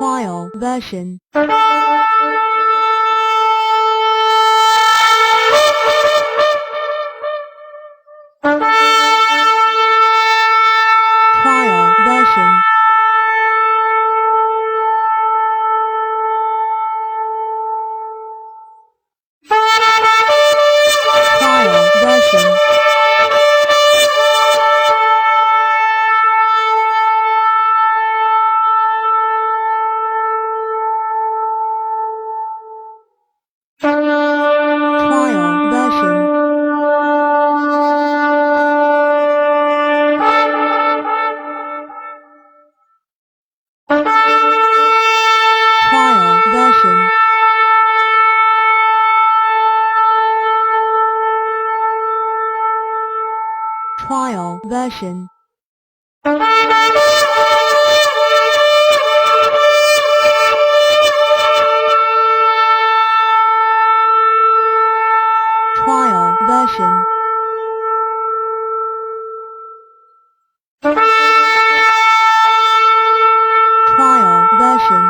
Trial version. Trial version. Trial version. Trial version. Trial version. Trial version. Trial version. Trial version.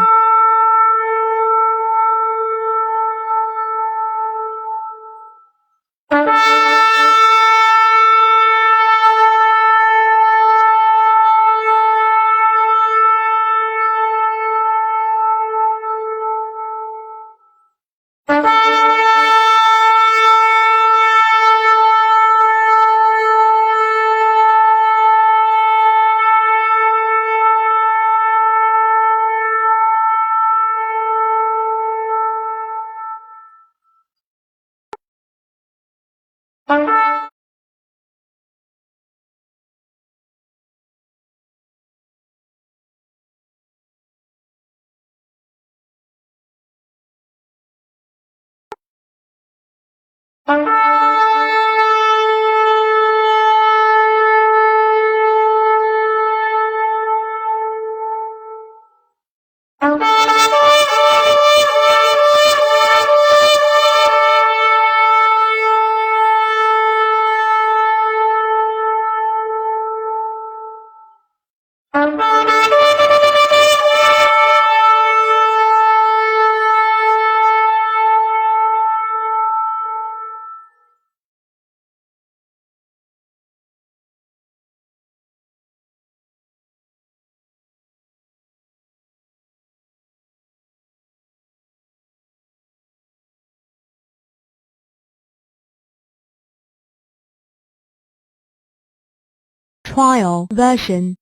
Trial version.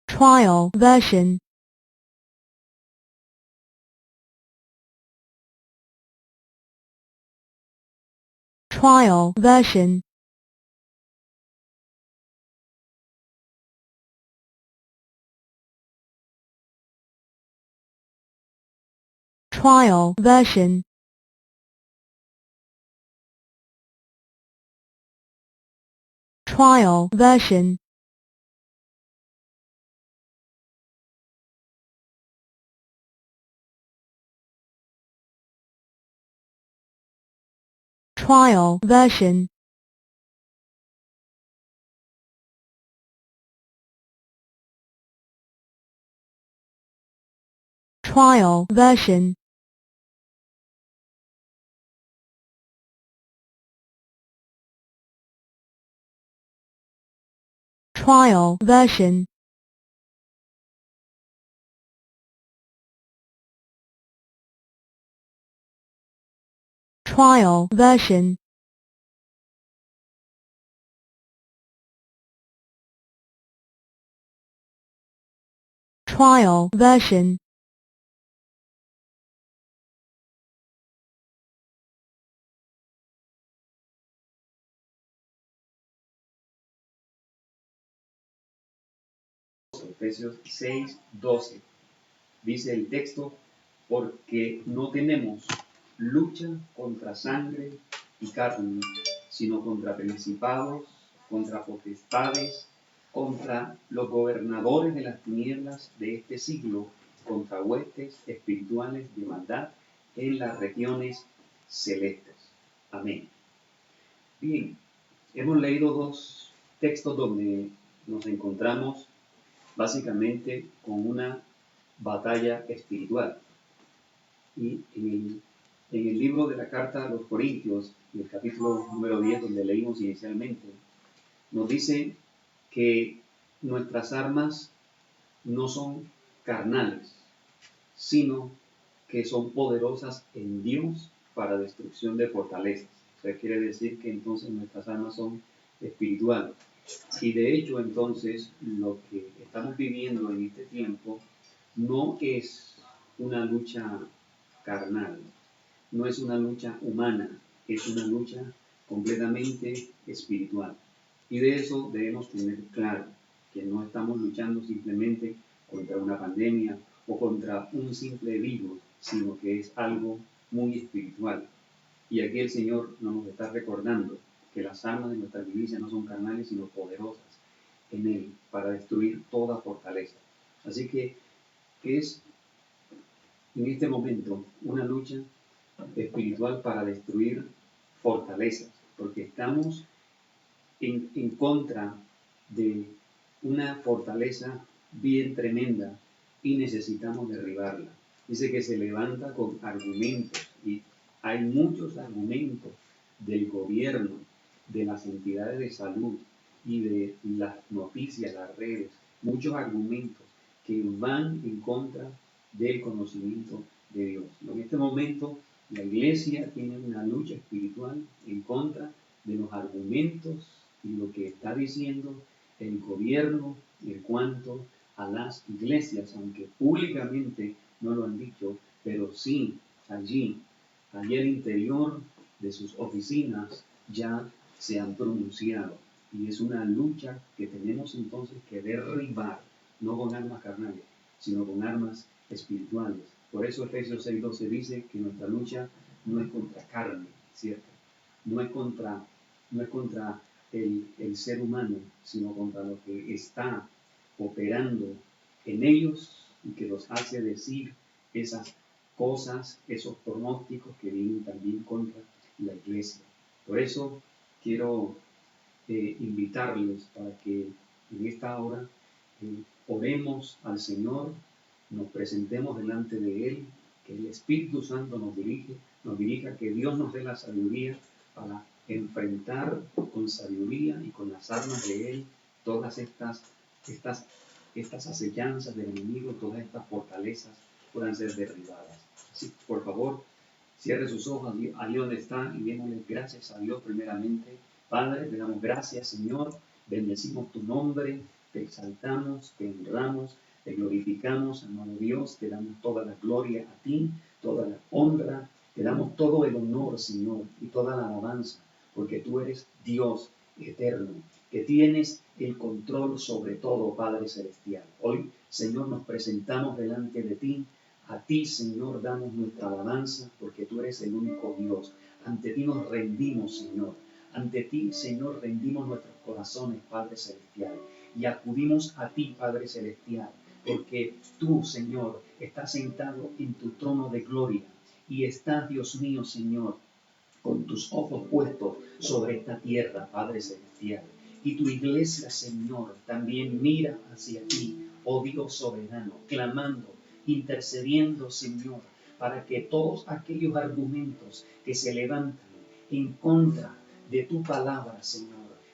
Trial version. Trial version. Trial version. Trial version. Trial version. Trial version. Trial version. Trial version. Trial version. Efesios 6:12. Dice el texto, porque no tenemos lucha contra sangre y carne, sino contra principados, contra potestades, contra los gobernadores de las tinieblas de este siglo, contra huestes espirituales de maldad en las regiones celestes. Amén. Bien, hemos leído dos textos donde nos encontramos básicamente con una batalla espiritual. Y en el libro de la carta a los Corintios, en el capítulo número 10, donde leímos inicialmente, nos dice que nuestras armas no son carnales, sino que son poderosas en Dios para destrucción de fortalezas. O sea, quiere decir que entonces nuestras armas son espirituales. Y de hecho, entonces, lo que estamos viviendo en este tiempo no es una lucha carnal, no es una lucha humana, es una lucha completamente espiritual. Y de eso debemos tener claro, que no estamos luchando simplemente contra una pandemia o contra un simple virus, sino que es algo muy espiritual. Y aquí el Señor nos está recordando que las armas de nuestra milicia no son carnales, sino poderosas en Él para destruir toda fortaleza. Así que es en este momento una lucha espiritual para destruir fortalezas, porque estamos en contra de una fortaleza bien tremenda y necesitamos derribarla. Dice que se levanta con argumentos y hay muchos argumentos del gobierno, de las entidades de salud y de las noticias, las redes, muchos argumentos que van en contra del conocimiento de Dios. En este momento la iglesia tiene una lucha espiritual en contra de los argumentos y lo que está diciendo el gobierno en cuanto a las iglesias, aunque públicamente no lo han dicho, pero sí allí al interior de sus oficinas ya se han pronunciado. Y es una lucha que tenemos entonces que derribar, no con armas carnales, sino con armas espirituales. Por eso Efesios 6:12 dice que nuestra lucha no es contra carne, ¿cierto? No es contra el ser humano, sino contra lo que está operando en ellos y que los hace decir esas cosas, esos pronósticos que vienen también contra la iglesia. Por eso quiero invitarles para que en esta hora oremos al Señor, nos presentemos delante de Él, que el Espíritu Santo nos dirija, que Dios nos dé la sabiduría para enfrentar con sabiduría y con las armas de Él todas estas acechanzas del enemigo, todas estas fortalezas puedan ser derribadas. Así, por favor, cierre sus ojos ahí donde está y démosle gracias a Dios primeramente. Padre, te damos gracias, Señor, bendecimos tu nombre, te exaltamos, te honramos, te glorificamos, amado Dios, te damos toda la gloria a ti, toda la honra, te damos todo el honor, Señor, y toda la alabanza, porque tú eres Dios eterno, que tienes el control sobre todo, Padre Celestial. Hoy, Señor, nos presentamos delante de ti. A ti, Señor, damos nuestra alabanza, porque tú eres el único Dios. Ante ti nos rendimos, Señor. Ante ti, Señor, rendimos nuestros corazones, Padre Celestial. Y acudimos a ti, Padre Celestial, porque tú, Señor, estás sentado en tu trono de gloria. Y estás, Dios mío, Señor, con tus ojos puestos sobre esta tierra, Padre Celestial. Y tu iglesia, Señor, también mira hacia ti, oh Dios soberano, clamando, intercediendo, Señor, para que todos aquellos argumentos que se levantan en contra de tu palabra, Señor,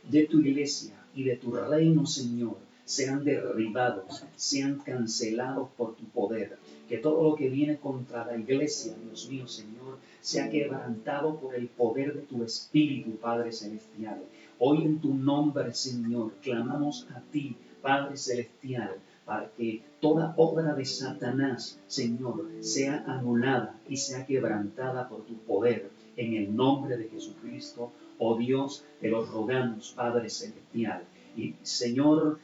de tu iglesia y de tu reino, Señor, sean derribados, sean cancelados por tu poder. Que todo lo que viene contra la iglesia, Dios mío, Señor, sea quebrantado por el poder de tu Espíritu, Padre Celestial. Hoy en tu nombre, Señor, clamamos a ti, Padre Celestial, para que toda obra de Satanás, Señor, sea anulada y sea quebrantada por tu poder. En el nombre de Jesucristo, oh Dios, te lo rogamos, Padre Celestial. Y, Señor,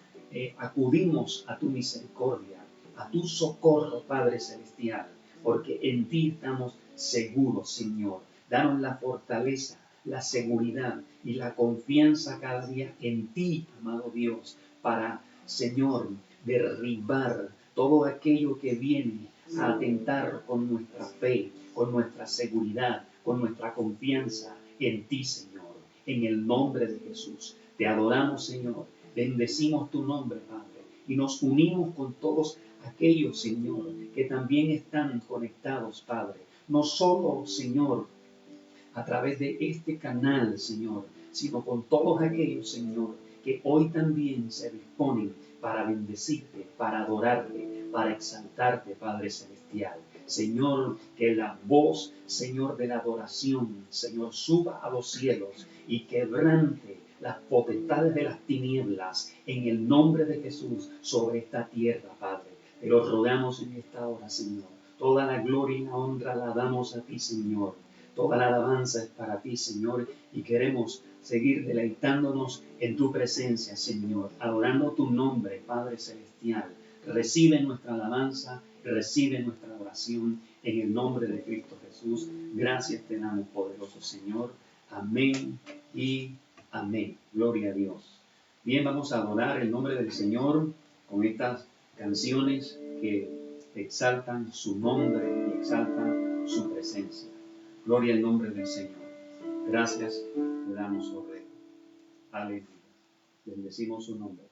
acudimos a tu misericordia, a tu socorro, Padre Celestial, porque en ti estamos seguros, Señor. Danos la fortaleza, la seguridad y la confianza cada día en ti, amado Dios, para, Señor, derribar todo aquello que viene a atentar con nuestra fe, con nuestra seguridad, con nuestra confianza en ti, Señor. En el nombre de Jesús. Te adoramos, Señor. Bendecimos tu nombre, Padre. Y nos unimos con todos aquellos, Señor, que también están conectados, Padre. No solo, Señor, a través de este canal, Señor, sino con todos aquellos, Señor, que hoy también se disponen para bendecirte, para adorarte, para exaltarte, Padre Celestial. Señor, que la voz, Señor, de la adoración, Señor, suba a los cielos y quebrante las potestades de las tinieblas en el nombre de Jesús sobre esta tierra, Padre. Te lo rogamos en esta hora, Señor. Toda la gloria y la honra la damos a ti, Señor. Toda la alabanza es para ti, Señor, y queremos seguir deleitándonos en tu presencia, Señor, adorando tu nombre, Padre Celestial. Recibe nuestra alabanza, recibe nuestra oración en el nombre de Cristo Jesús. Gracias te damos, poderoso Señor. Amén y amén. Gloria a Dios. Bien, vamos a adorar el nombre del Señor con estas canciones que exaltan su nombre y exaltan su presencia. Gloria al nombre del Señor. Gracias le damos, oh Rey. Aleluya. Bendecimos su nombre.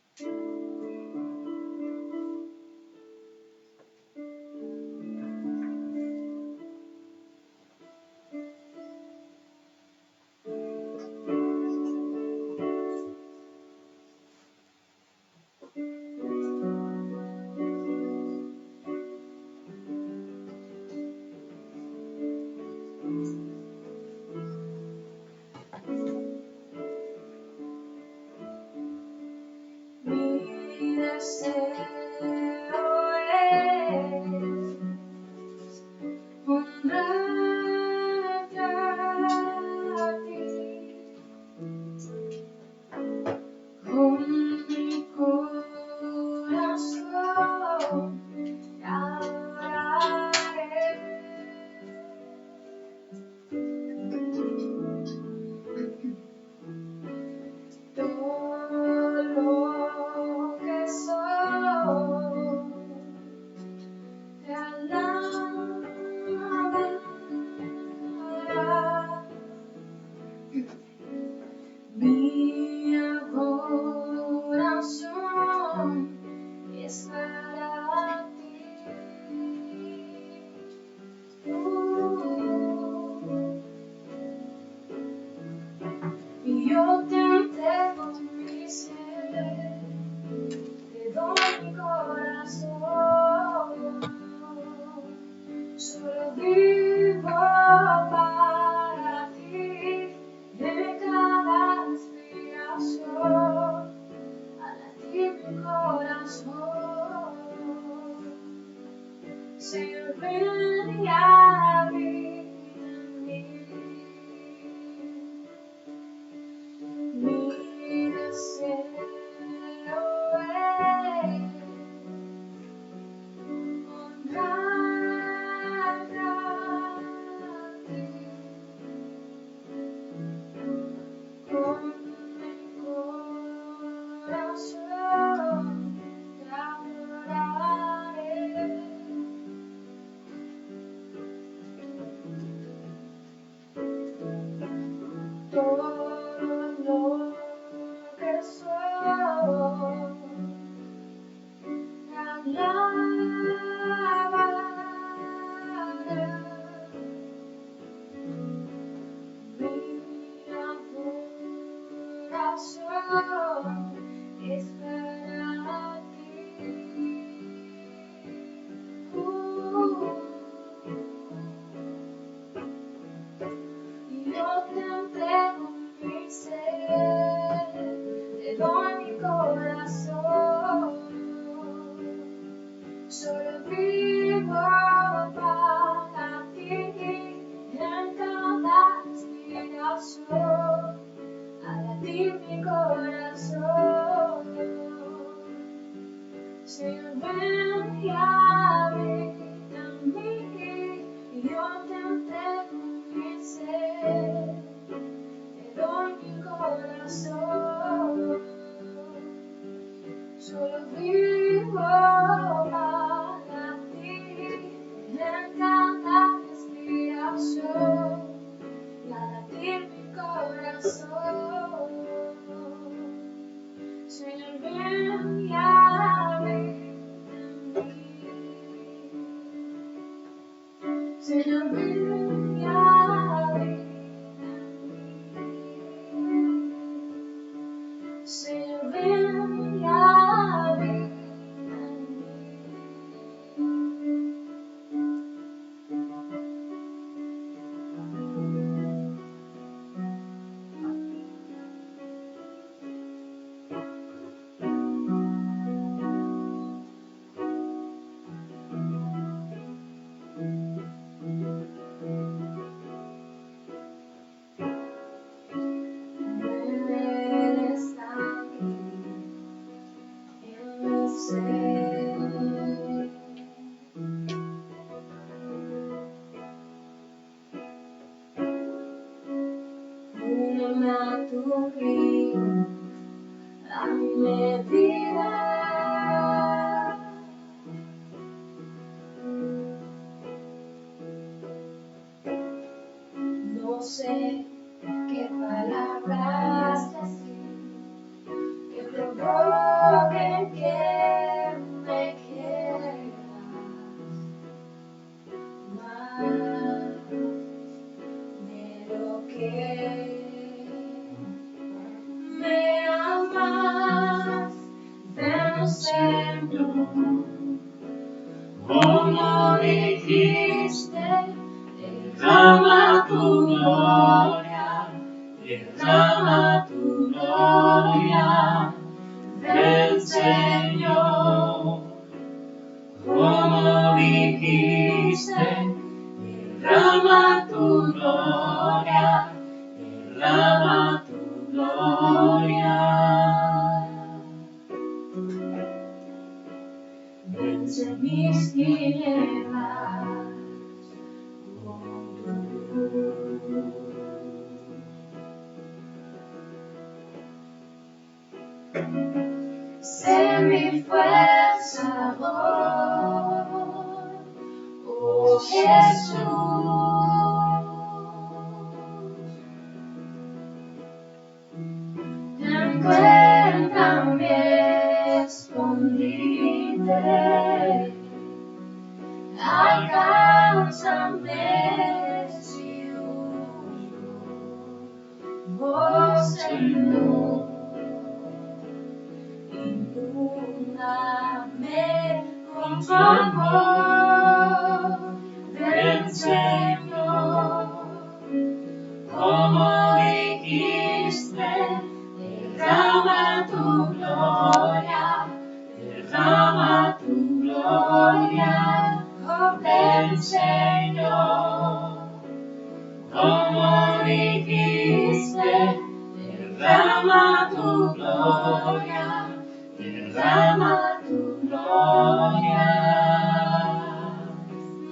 Mi deseo es honrarte a ti con mi corazón. Te adoraré. Todo lo que soy te alabará. Mi adoración es para ti. Y yo te entrego mi ser, te doy mi corazón. Solo vivo para ti, en cada respiración, a latir mi corazón. Señor, ven y habita en mí. Mi deseo es honrarte a ti con mi corazón. Te adoraré. Todo lo que soy te alabará. Mi adoración es para ti. Y yo te entrego mi ser, te doy mi corazón. Solo vivo para ti, en cada respiración, a latir mi corazón. Señor, ven y habita en mí, y yo te entrego mi ser, te doy mi corazón. Solo vivo para ti, en cada respiración, y a latir mi corazón. ven y habita en mí. Eres aquí en mi ser. Úneme a tu río, dame vida. No sé qué palabras decir que provoquen que me quieras más de lo que me amas. Ven, Señor, como dijiste, derrama tu gloria, derrama tu gloria. Ven, Señor, como dijiste, derrama tu gloria, derrama tu gloria. Vence mis tinieblas con tu luz. Sé mi fuerza, oh Jesús. Encuéntrame escondite, alcánzame si huyo, oh Señor. Inúndame con tu amor, ven, Señor, como dijiste, derrama tu gloria, derrama tu gloria. Oh, ven, Señor, como dijiste, derrama tu gloria, derrama tu gloria.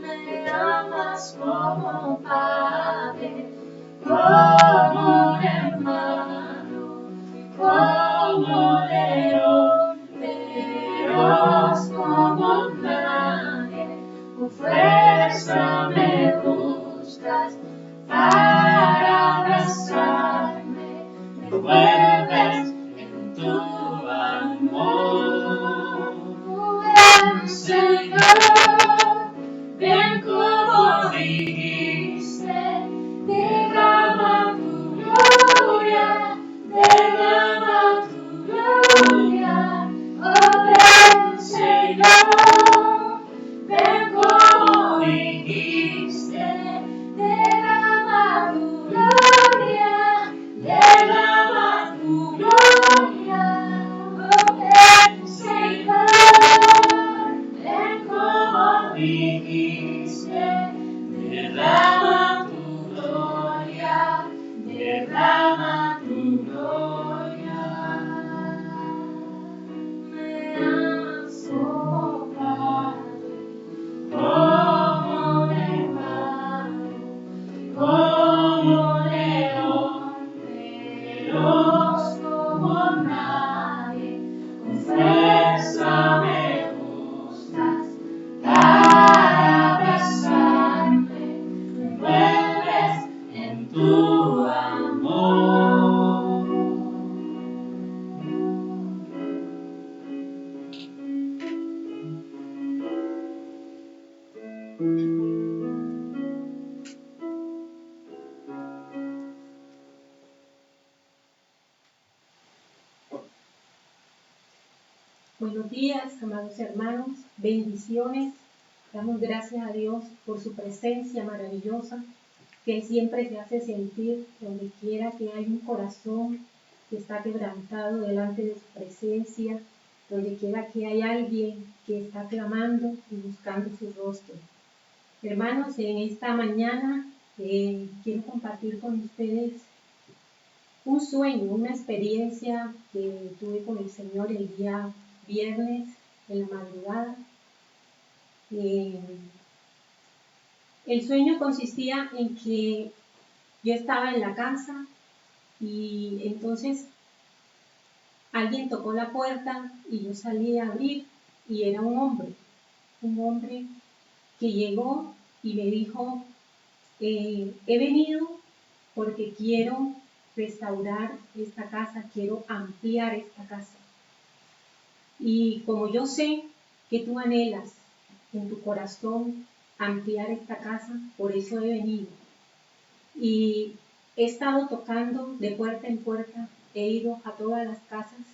Me amas como Padre, como hermano, como león, feroz como nadie. Con fuerza me buscas para abrazarme, me envuelves en tu amor. Ven, Señor, ven como dijiste, derrama tu gloria, derrama tu gloria. Oh, ven, Señor, ven como dijiste, derrama tu gloria, derrama tu gloria. Oh, ven, Señor, ven Buenos días, amados hermanos, bendiciones. Damos gracias a Dios por su presencia maravillosa, que Él siempre se hace sentir donde quiera que hay un corazón que está quebrantado delante de su presencia, donde quiera que hay alguien que está clamando y buscando su rostro. Hermanos, en esta mañana quiero compartir con ustedes un sueño, una experiencia que tuve con el Señor el día viernes en la madrugada. El sueño consistía en que yo estaba en la casa y entonces alguien tocó la puerta y yo salí a abrir y era un hombre que llegó y me dijo, he venido porque quiero restaurar esta casa, quiero ampliar esta casa. Y como yo sé que tú anhelas en tu corazón ampliar esta casa, por eso he venido. Y he estado tocando de puerta en puerta, he ido a todas las casas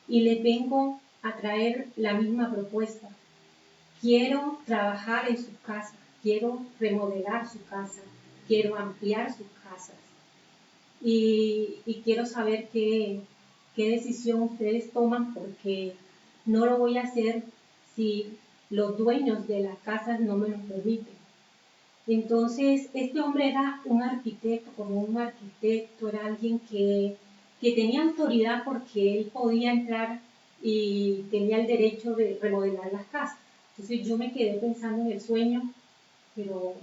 y les vengo a traer la misma propuesta. Quiero trabajar en su casa, quiero remodelar su casa, quiero ampliar sus casas. Y quiero saber qué decisión ustedes toman, porque no lo voy a hacer si los dueños de las casas no me lo permiten. Entonces, este hombre era un arquitecto, como un arquitecto, era alguien que tenía autoridad porque él podía entrar y tenía el derecho de remodelar las casas. Entonces yo me quedé pensando en el sueño, pero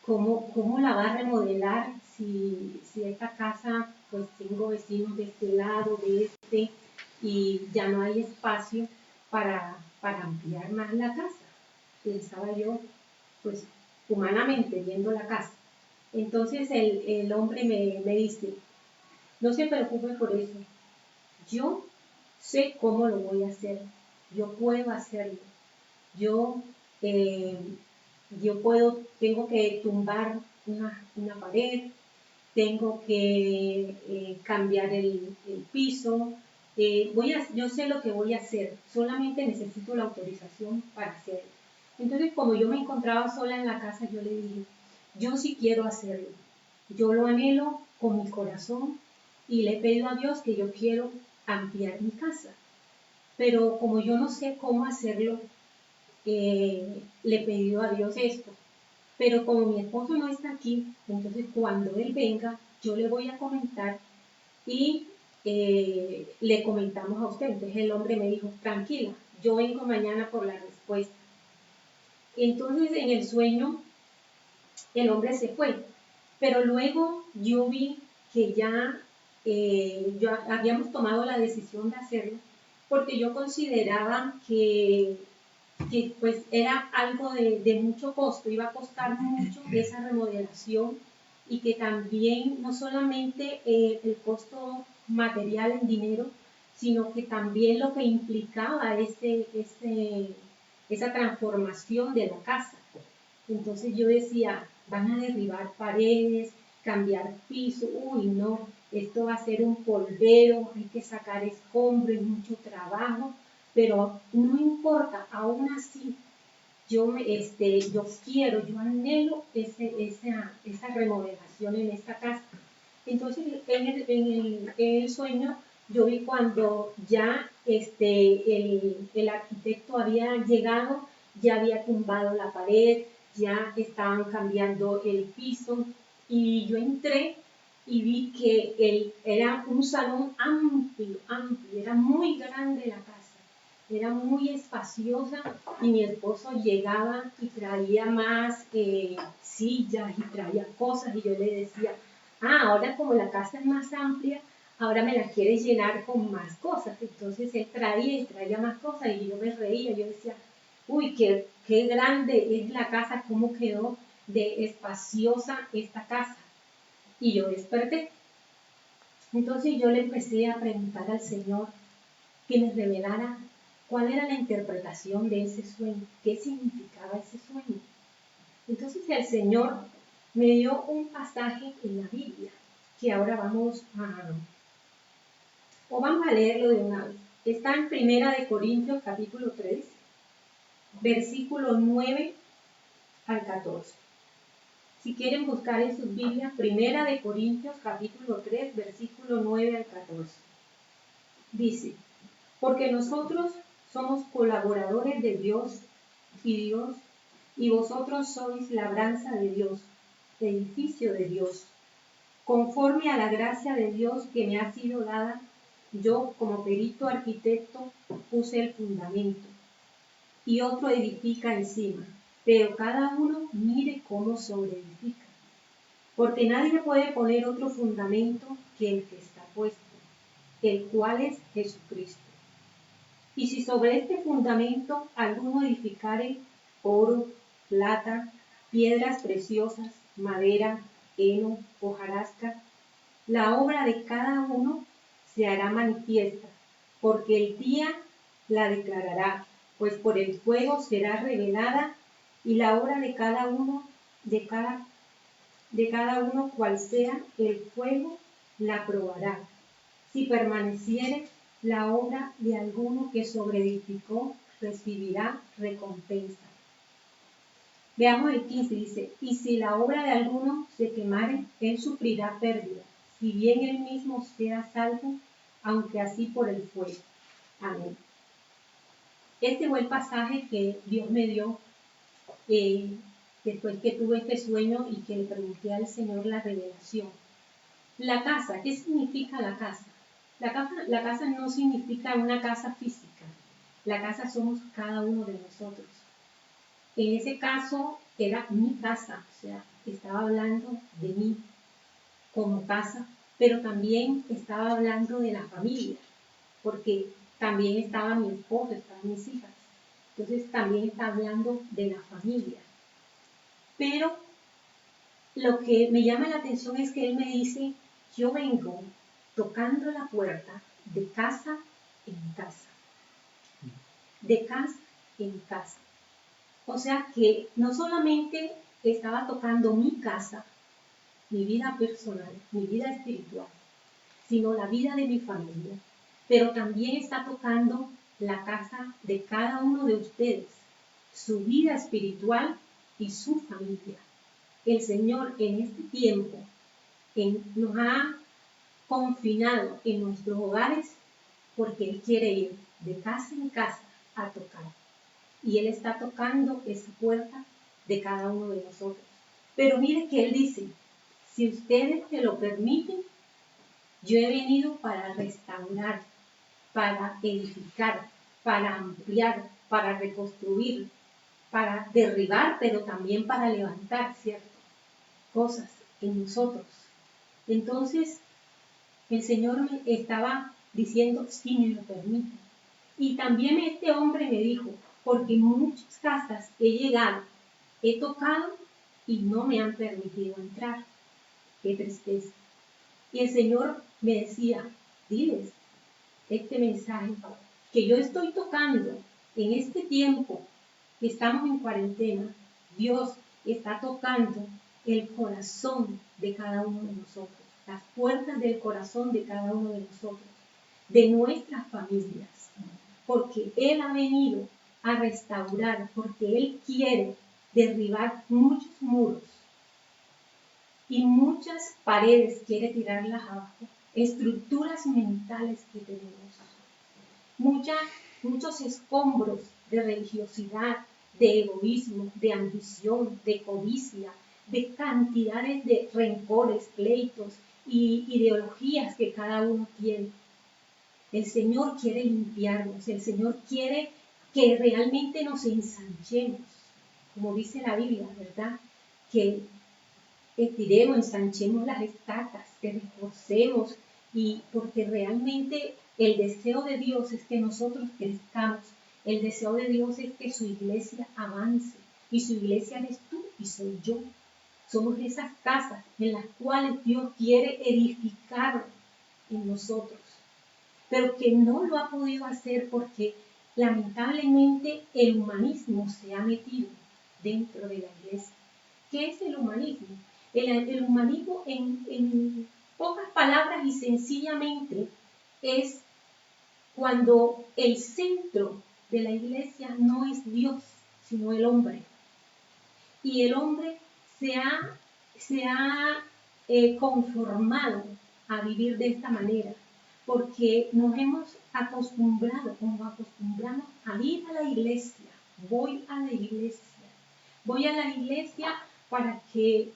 ¿cómo la va a remodelar si esta casa, pues tengo vecinos de este lado, de este, y ya no hay espacio para ampliar más la casa? Pensaba yo, pues humanamente viendo la casa. Entonces el hombre me dice, no se preocupe por eso, yo sé cómo lo voy a hacer, yo puedo hacerlo, yo, eh, tengo que tumbar una pared, tengo que cambiar el piso, yo sé lo que voy a hacer, solamente necesito la autorización para hacerlo. Entonces, como yo me encontraba sola en la casa, yo le dije, yo sí quiero hacerlo, yo lo anhelo con mi corazón y le he pedido a Dios que yo quiero ampliar mi casa. Pero como yo no sé cómo hacerlo, le he pedido a Dios esto. Pero como mi esposo no está aquí, entonces cuando él venga, yo le voy a comentar y le comentamos a usted. Entonces el hombre me dijo, tranquila, yo vengo mañana por la respuesta. Entonces en el sueño el hombre se fue, pero luego yo vi que ya habíamos tomado la decisión de hacerlo porque yo consideraba que pues era algo de mucho costo, iba a costar mucho esa remodelación y que también no solamente el costo material en dinero, sino que también lo que implicaba esa transformación de la casa. Entonces yo decía, van a derribar paredes, cambiar piso, uy no, esto va a ser un polvero, hay que sacar escombros, mucho trabajo, pero no importa, aún así yo anhelo esa remodelación en esta casa. Entonces en el sueño yo vi cuando ya el arquitecto había llegado, ya había tumbado la pared, ya estaban cambiando el piso y yo entré y vi que era un salón amplio, era muy grande la casa, era muy espaciosa y mi esposo llegaba y traía más sillas y traía cosas y yo le decía, ahora como la casa es más amplia, ahora me la quieres llenar con más cosas. Entonces él traía y traía más cosas y yo me reía, yo decía, uy, qué grande es la casa, cómo quedó de espaciosa esta casa. Y yo desperté. Entonces yo le empecé a preguntar al Señor que me revelara cuál era la interpretación de ese sueño, qué significaba ese sueño. Entonces el Señor me dio un pasaje en la Biblia que ahora vamos a leerlo de una vez. está en Primera de Corintios capítulo 3, versículo 9 al 14. Si quieren buscar en sus Biblias, Primera de Corintios capítulo 3, versículo 9 al 14. Dice, porque nosotros somos colaboradores de Dios, y vosotros sois labranza de Dios, edificio de Dios. Conforme a la gracia de Dios que me ha sido dada, yo como perito arquitecto puse el fundamento, y otro edifica encima, pero cada uno mire cómo sobreedifica. Porque nadie puede poner otro fundamento que el que está puesto, el cual es Jesucristo. Y si sobre este fundamento alguno edificare oro, plata, piedras preciosas, madera, heno, hojarasca, la obra de cada uno se hará manifiesta, porque el día la declarará, pues por el fuego será revelada, y la obra de cada uno, de cada uno cual sea, el fuego la probará. Si permaneciere la obra de alguno que sobreedificó, recibirá recompensa. Veamos el 15, dice, y si la obra de alguno se quemare, él sufrirá pérdida, si bien él mismo sea salvo, aunque así por el fuego. Amén. Este fue el pasaje que Dios me dio después que tuve este sueño y que le pregunté al Señor la revelación. La casa, ¿qué significa la casa? La casa no significa una casa física. La casa somos cada uno de nosotros. En ese caso era mi casa, o sea, estaba hablando de mí como casa, pero también estaba hablando de la familia, porque también estaba mi esposo, estaban mis hijas. Entonces también está hablando de la familia. Pero lo que me llama la atención es que él me dice, yo vengo tocando la puerta de casa en casa. De casa en casa. O sea que no solamente estaba tocando mi casa, mi vida personal, mi vida espiritual, sino la vida de mi familia, pero también está tocando la casa de cada uno de ustedes, su vida espiritual y su familia. El Señor en este tiempo nos ha confinado en nuestros hogares porque Él quiere ir de casa en casa a tocar. Y Él está tocando esa puerta de cada uno de nosotros. Pero mire que Él dice, si ustedes me lo permiten, yo he venido para restaurar, para edificar, para ampliar, para reconstruir, para derribar, pero también para levantar, ¿cierto? Cosas en nosotros. Entonces, el Señor me estaba diciendo, si me lo permite. Y también este hombre me dijo, porque en muchas casas he llegado, he tocado y no me han permitido entrar. Qué tristeza. Y el Señor me decía, diles este mensaje, que yo estoy tocando en este tiempo que estamos en cuarentena. Dios está tocando el corazón de cada uno de nosotros, las puertas del corazón de cada uno de nosotros, de nuestras familias, porque Él ha venido a restaurar, porque Él quiere derribar muchos muros y muchas paredes, quiere tirarlas abajo, estructuras mentales que tenemos, muchos escombros de religiosidad, de egoísmo, de ambición, de codicia, de cantidades de rencores, pleitos y ideologías que cada uno tiene. El Señor quiere limpiarnos, el Señor quiere que realmente nos ensanchemos, como dice la Biblia, ¿verdad? Que estiremos, ensanchemos las estacas, que reforcemos, y porque realmente el deseo de Dios es que nosotros crezcamos, el deseo de Dios es que su iglesia avance, y su iglesia eres tú y soy yo. Somos esas casas en las cuales Dios quiere edificar en nosotros, pero que no lo ha podido hacer porque lamentablemente el humanismo se ha metido dentro de la iglesia. ¿Qué es el humanismo? El humanismo en pocas palabras y sencillamente es cuando el centro de la iglesia no es Dios, sino el hombre. Y el hombre se ha conformado a vivir de esta manera, porque nos hemos acostumbrado, como acostumbramos a ir a la iglesia. Voy a la iglesia para que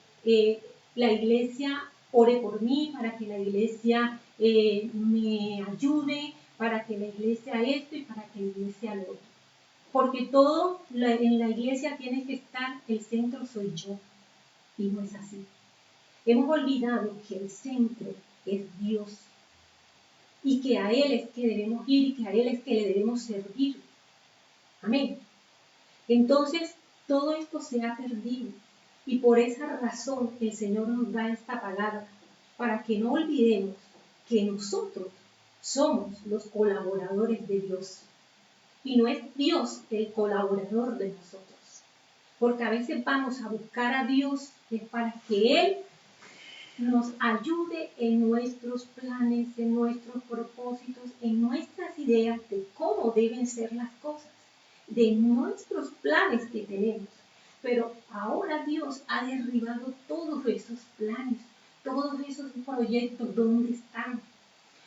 la iglesia ore por mí, para que la iglesia me ayude, para que la iglesia esto y para que la iglesia lo otro. Porque todo en la iglesia tiene que estar, el centro soy yo, y no es así. Hemos olvidado que el centro es Dios y que a Él es que debemos ir y que a Él es que le debemos servir. Amén. Entonces, todo esto se ha perdido y por esa razón el Señor nos da esta palabra, para que no olvidemos que nosotros somos los colaboradores de Dios y no es Dios el colaborador de nosotros. Porque a veces vamos a buscar a Dios para que Él nos ayude en nuestros planes, en nuestros propósitos, en nuestras ideas de cómo deben ser las cosas, de nuestros planes que tenemos. Pero ahora Dios ha derribado todos esos planes, todos esos proyectos. ¿Dónde están?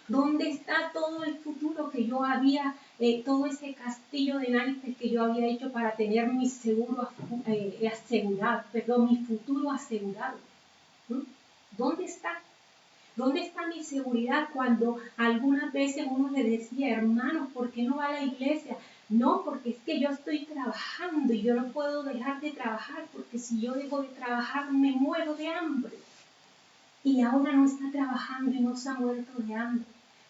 ¿Dónde está todo el futuro que yo había, todo ese castillo de naipes que yo había hecho para tener mi seguro asegurado, mi futuro asegurado? ¿Mm? ¿Dónde está? ¿Dónde está mi seguridad cuando algunas veces uno le decía, hermanos, ¿por qué no va a la iglesia? No, porque es que yo estoy trabajando y yo no puedo dejar de trabajar, porque si yo dejo de trabajar me muero de hambre. Y ahora no está trabajando y no se ha muerto de hambre,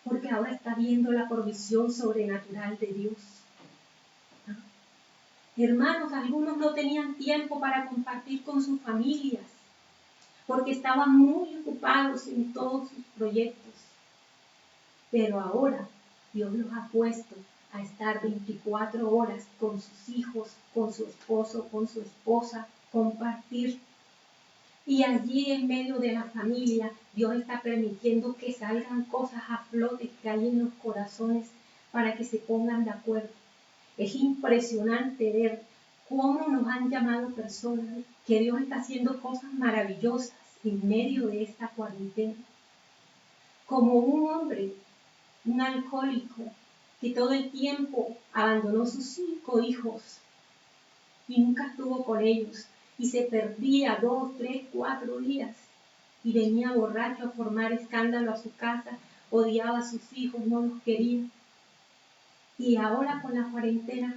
porque ahora está viendo la provisión sobrenatural de Dios. ¿No? Hermanos, algunos no tenían tiempo para compartir con sus familias, porque estaban muy ocupados en todos sus proyectos. Pero ahora Dios los ha puesto a estar 24 horas con sus hijos, con su esposo, con su esposa, compartir. Y allí en medio de la familia, Dios está permitiendo que salgan cosas a flote que hay en los corazones para que se pongan de acuerdo. Es impresionante ver cómo nos han llamado personas, que Dios está haciendo cosas maravillosas en medio de esta cuarentena. Como un hombre, un alcohólico, que todo el tiempo abandonó sus 5 hijos y nunca estuvo con ellos, y se perdía 2, 3, 4 días, y venía borracho a formar escándalo a su casa, odiaba a sus hijos, no los quería. Y ahora con la cuarentena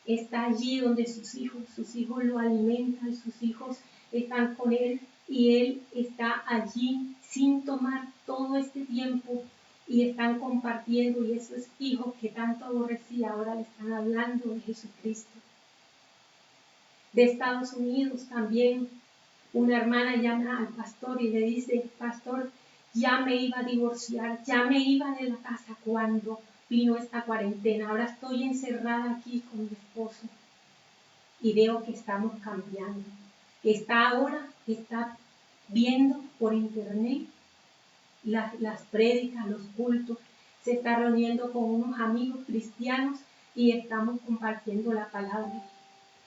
está allí donde sus hijos lo alimentan, sus hijos están con él y él está allí sin tomar todo este tiempo y están compartiendo, y esos hijos que tanto aborrecía ahora le están hablando de Jesucristo. De Estados Unidos también una hermana llama al pastor y le dice, pastor, ya me iba a divorciar, ya me iba de la casa cuando vino esta cuarentena, ahora estoy encerrada aquí con mi esposo y veo que estamos cambiando, que está viendo por internet las prédicas, los cultos, se está reuniendo con unos amigos cristianos y estamos compartiendo la palabra.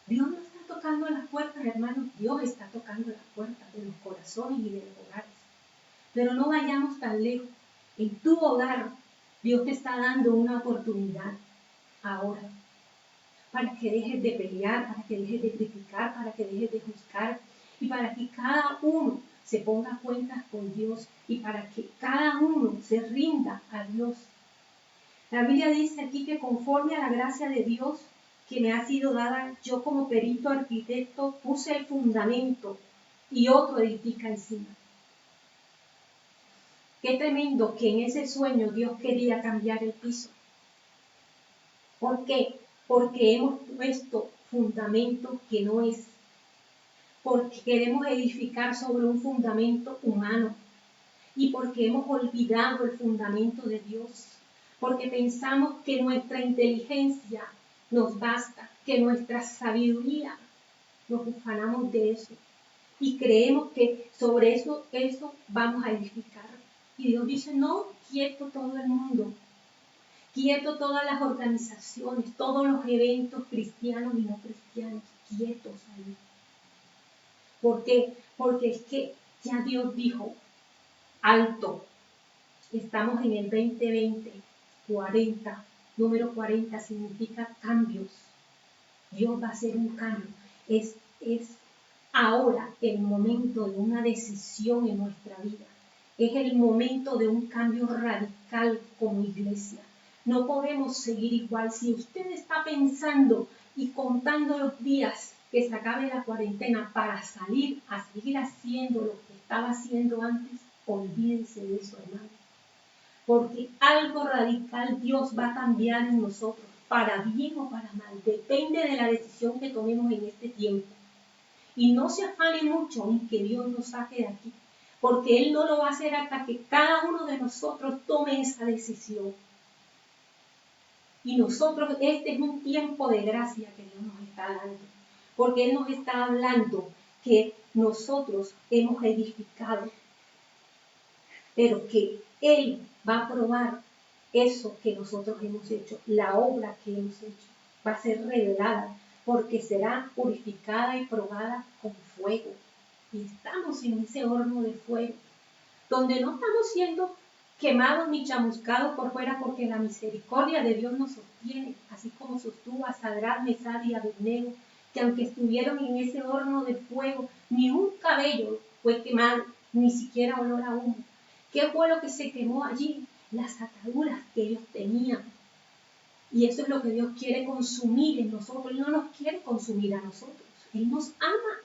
Dios no está tocando las puertas, hermanos, Dios está tocando las puertas de los corazones y de los hogares. Pero no vayamos tan lejos. En tu hogar, Dios te está dando una oportunidad ahora para que dejes de pelear, para que dejes de criticar, para que dejes de juzgar y para que cada uno se ponga cuentas con Dios y para que cada uno se rinda a Dios. La Biblia dice aquí que conforme a la gracia de Dios que me ha sido dada, yo como perito arquitecto puse el fundamento y otro edifica encima. Qué tremendo que en ese sueño Dios quería cambiar el piso. ¿Por qué? Porque hemos puesto fundamento que no es. Porque queremos edificar sobre un fundamento humano. Y porque hemos olvidado el fundamento de Dios. Porque pensamos que nuestra inteligencia nos basta, que nuestra sabiduría, nos ufanamos de eso. Y creemos que sobre eso vamos a edificar. Y Dios dice, no, quieto todo el mundo. Quieto todas las organizaciones, todos los eventos cristianos y no cristianos, quietos ahí. ¿Por qué? Porque es que ya Dios dijo, alto, estamos en el 2020, 40, número 40 significa cambios. Dios va a hacer un cambio. Es ahora el momento de una decisión en nuestra vida. Es el momento de un cambio radical como iglesia. No podemos seguir igual. Si usted está pensando y contando los días que se acabe la cuarentena para salir a seguir haciendo lo que estaba haciendo antes, olvídense de eso, hermano. Porque algo radical Dios va a cambiar en nosotros, para bien o para mal. Depende de la decisión que tomemos en este tiempo. Y no se afane mucho en que Dios nos saque de aquí, porque Él no lo va a hacer hasta que cada uno de nosotros tome esa decisión. Y nosotros, este es un tiempo de gracia que Dios nos está dando, porque Él nos está hablando que nosotros hemos edificado, pero que Él va a probar eso que nosotros hemos hecho, la obra que hemos hecho, va a ser revelada, porque será purificada y probada con fuego. Y estamos en ese horno de fuego, donde no estamos siendo quemados ni chamuscados por fuera, porque la misericordia de Dios nos sostiene, así como sostuvo a Sadrach, Mesach y Abednego, que aunque estuvieron en ese horno de fuego, ni un cabello fue quemado, ni siquiera olor a humo. ¿Qué fue lo que se quemó allí? Las ataduras que ellos tenían. Y eso es lo que Dios quiere consumir en nosotros. Él no nos quiere consumir a nosotros. Él nos ama.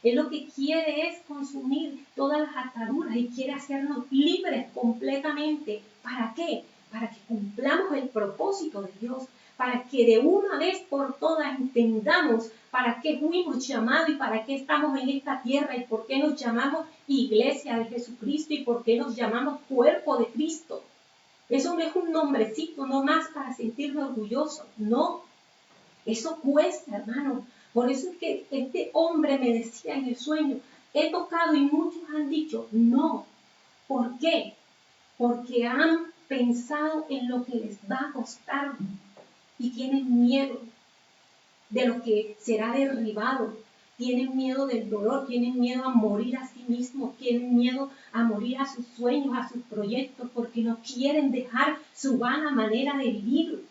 Él lo que quiere es consumir todas las ataduras y quiere hacernos libres completamente. ¿Para qué? Para que cumplamos el propósito de Dios. Para que de una vez por todas entendamos para qué fuimos llamados y para qué estamos en esta tierra y por qué nos llamamos Iglesia de Jesucristo y por qué nos llamamos Cuerpo de Cristo. Eso no es un nombrecito, no más para sentirme orgulloso, no. Eso cuesta, hermano. Por eso es que este hombre me decía en el sueño, he tocado y muchos han dicho, no. ¿Por qué? Porque han pensado en lo que les va a costar y tienen miedo de lo que será derribado. Tienen miedo del dolor, tienen miedo a morir a sí mismos, tienen miedo a morir a sus sueños, a sus proyectos, porque no quieren dejar su vana manera de vivir,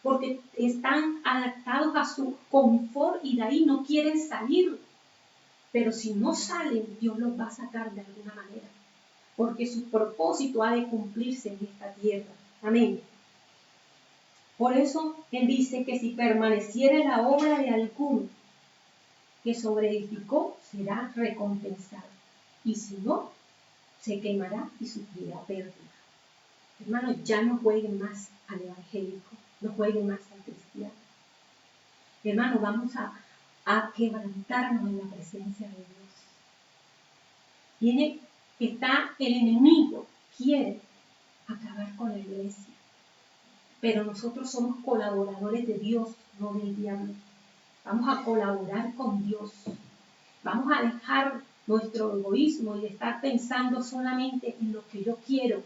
porque están adaptados a su confort y de ahí no quieren salir. Pero si no salen, Dios los va a sacar de alguna manera, porque su propósito ha de cumplirse en esta tierra. Amén. Por eso Él dice que si permaneciere la obra de alguno que sobreedificó, será recompensado. Y si no, se quemará y sufrirá pérdida. Hermanos, ya no jueguen más al evangélico, no jueguen más al cristiano. Hermanos, vamos a quebrantarnos en la presencia de Dios. Está el enemigo, quiere acabar con la iglesia. Pero nosotros somos colaboradores de Dios, no del diablo. Vamos a colaborar con Dios. Vamos a dejar nuestro egoísmo y de estar pensando solamente en lo que yo quiero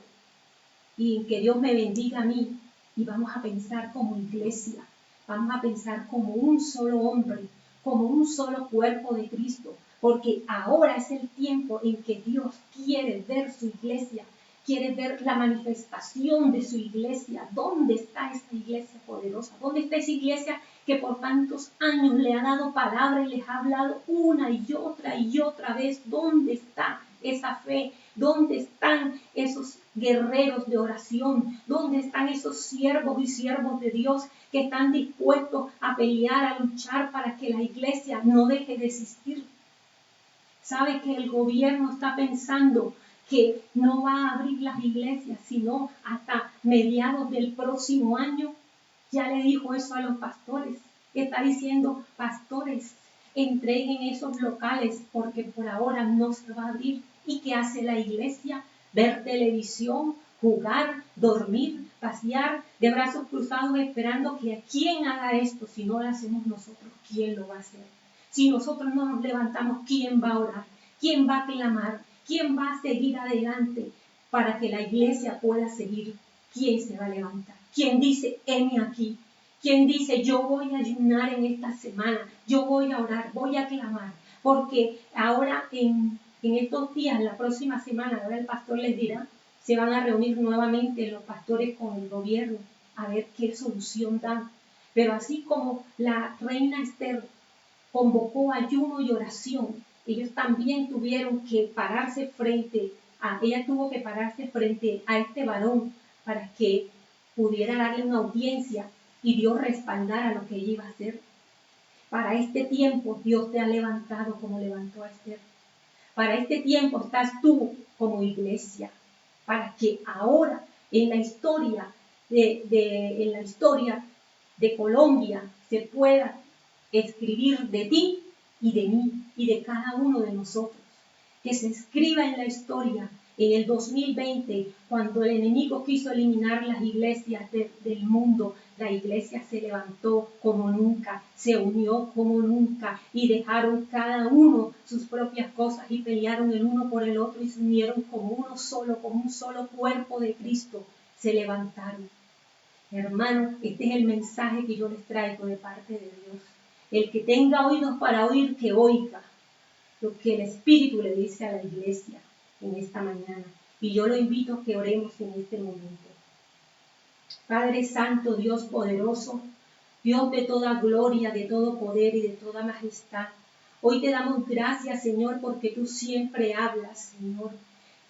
y en que Dios me bendiga a mí. Y vamos a pensar como iglesia. Vamos a pensar como un solo hombre, como un solo cuerpo de Cristo. Porque ahora es el tiempo en que Dios quiere ver su iglesia. Quiere ver la manifestación de su iglesia. ¿Dónde está esa iglesia poderosa? ¿Dónde está esa iglesia que por tantos años le ha dado palabra y les ha hablado una y otra vez? ¿Dónde está esa fe? ¿Dónde están esos guerreros de oración? ¿Dónde están esos siervos y siervos de Dios que están dispuestos a pelear, a luchar para que la iglesia no deje de existir? ¿Sabe que el gobierno está pensando que no va a abrir las iglesias sino hasta mediados del próximo año? Ya le dijo eso a los pastores. Está diciendo, pastores, entreguen esos locales porque por ahora no se va a abrir. ¿Y qué hace la iglesia? Ver televisión, jugar, dormir, pasear, de brazos cruzados esperando que ¿quién haga esto? Si no lo hacemos nosotros, ¿quién lo va a hacer? Si nosotros no nos levantamos, ¿quién va a orar? ¿Quién va a clamar? ¿Quién va a seguir adelante para que la iglesia pueda seguir? ¿Quién se va a levantar? quien dice, heme aquí, quien dice, yo voy a ayunar en esta semana, yo voy a orar, voy a clamar, porque ahora en estos días, la próxima semana, ahora el pastor les dirá, se van a reunir nuevamente los pastores con el gobierno a ver qué solución dan. Pero así como la reina Esther convocó ayuno y oración, ellos también tuvieron que pararse ella tuvo que pararse frente a este varón para que pudiera darle una audiencia y Dios respaldara lo que ella iba a hacer. Para este tiempo Dios te ha levantado como levantó a Esther. Para este tiempo estás tú como iglesia, para que ahora en la historia de Colombia se pueda escribir de ti y de mí y de cada uno de nosotros. Que se escriba en la historia en el 2020, cuando el enemigo quiso eliminar las iglesias del mundo, la iglesia se levantó como nunca, se unió como nunca y dejaron cada uno sus propias cosas y pelearon el uno por el otro y se unieron como uno solo, como un solo cuerpo de Cristo, se levantaron. Hermanos, este es el mensaje que yo les traigo de parte de Dios. El que tenga oídos para oír, que oiga lo que el Espíritu le dice a la iglesia en esta mañana. Y yo lo invito a que oremos en este momento. Padre Santo, Dios poderoso, Dios de toda gloria, de todo poder y de toda majestad, hoy te damos gracias, Señor, porque tú siempre hablas, Señor.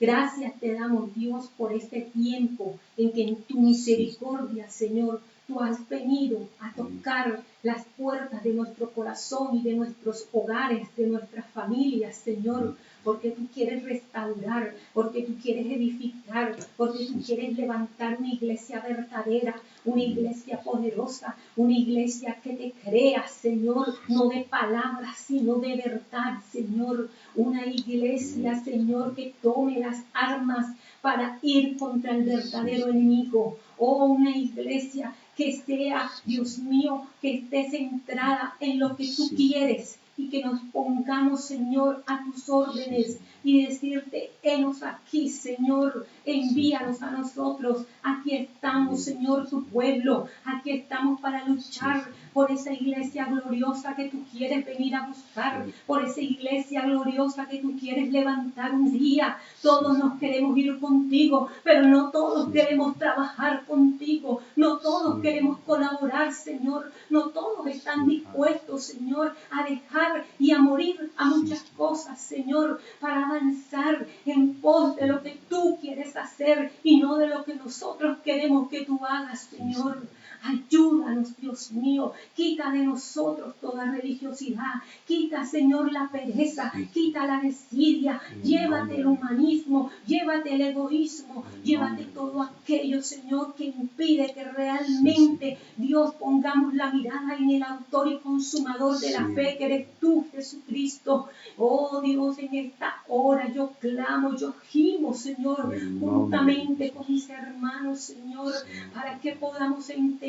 Gracias te damos, Dios, por este tiempo en que en tu misericordia, Señor, tú has venido a tocar las puertas de nuestro corazón y de nuestros hogares, de nuestras familias, Señor, porque tú quieres restaurar, porque tú quieres edificar, porque tú quieres levantar una iglesia verdadera, una iglesia poderosa, una iglesia que te crea, Señor, no de palabras, sino de verdad, Señor, una iglesia, Señor, que tome las armas para ir contra el verdadero enemigo, una iglesia que sea, Dios mío, que esté centrada en lo que tú quieres y que nos pongamos, Señor, a tus órdenes y decirte, henos aquí, Señor, envíanos a nosotros, aquí estamos, Señor, tu pueblo, aquí estamos para luchar por esa iglesia gloriosa que tú quieres venir a buscar, por esa iglesia gloriosa que tú quieres levantar un día. Todos nos queremos ir contigo, pero no todos queremos trabajar contigo, no todos queremos colaborar, Señor, no todos están dispuestos, Señor, a dejar y a morir a muchas cosas, Señor, para avanzar en pos de lo que tú quieres hacer y no de lo que nosotros queremos que tú hagas, Señor. Ayúdanos, Dios mío, quita de nosotros toda religiosidad, quita, Señor, la pereza, quita la desidia, llévate el humanismo, llévate el egoísmo, llévate todo aquello, Señor, que impide que realmente, Dios, pongamos la mirada en el autor y consumador de la fe, que eres tú, Jesucristo. Oh Dios, en esta hora yo clamo, yo gimo, Señor, juntamente con mis hermanos, Señor, para que podamos entender,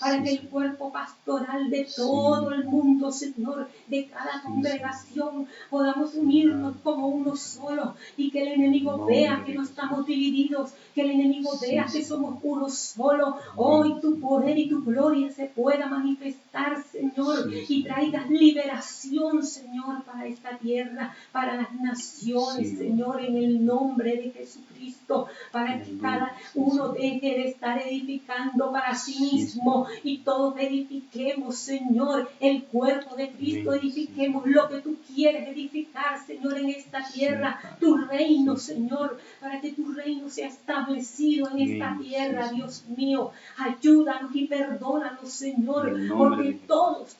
para que el cuerpo pastoral de todo el mundo, Señor, de cada congregación, podamos unirnos como uno solo y que el enemigo vea que no estamos divididos, que el enemigo vea que somos uno solo. Hoy tu poder y tu gloria se pueda manifestar, Señor, y traigas liberación, Señor, para esta tierra, para las naciones, Señor, en el nombre de Jesucristo, para que cada uno deje de estar edificando para sí mismo y todos edifiquemos, Señor, el cuerpo de Cristo, edifiquemos lo que tú quieres edificar, Señor, en esta tierra, tu reino, Señor, para que tu reino sea establecido en esta tierra, Dios mío. Ayúdanos y perdónanos, Señor, porque todos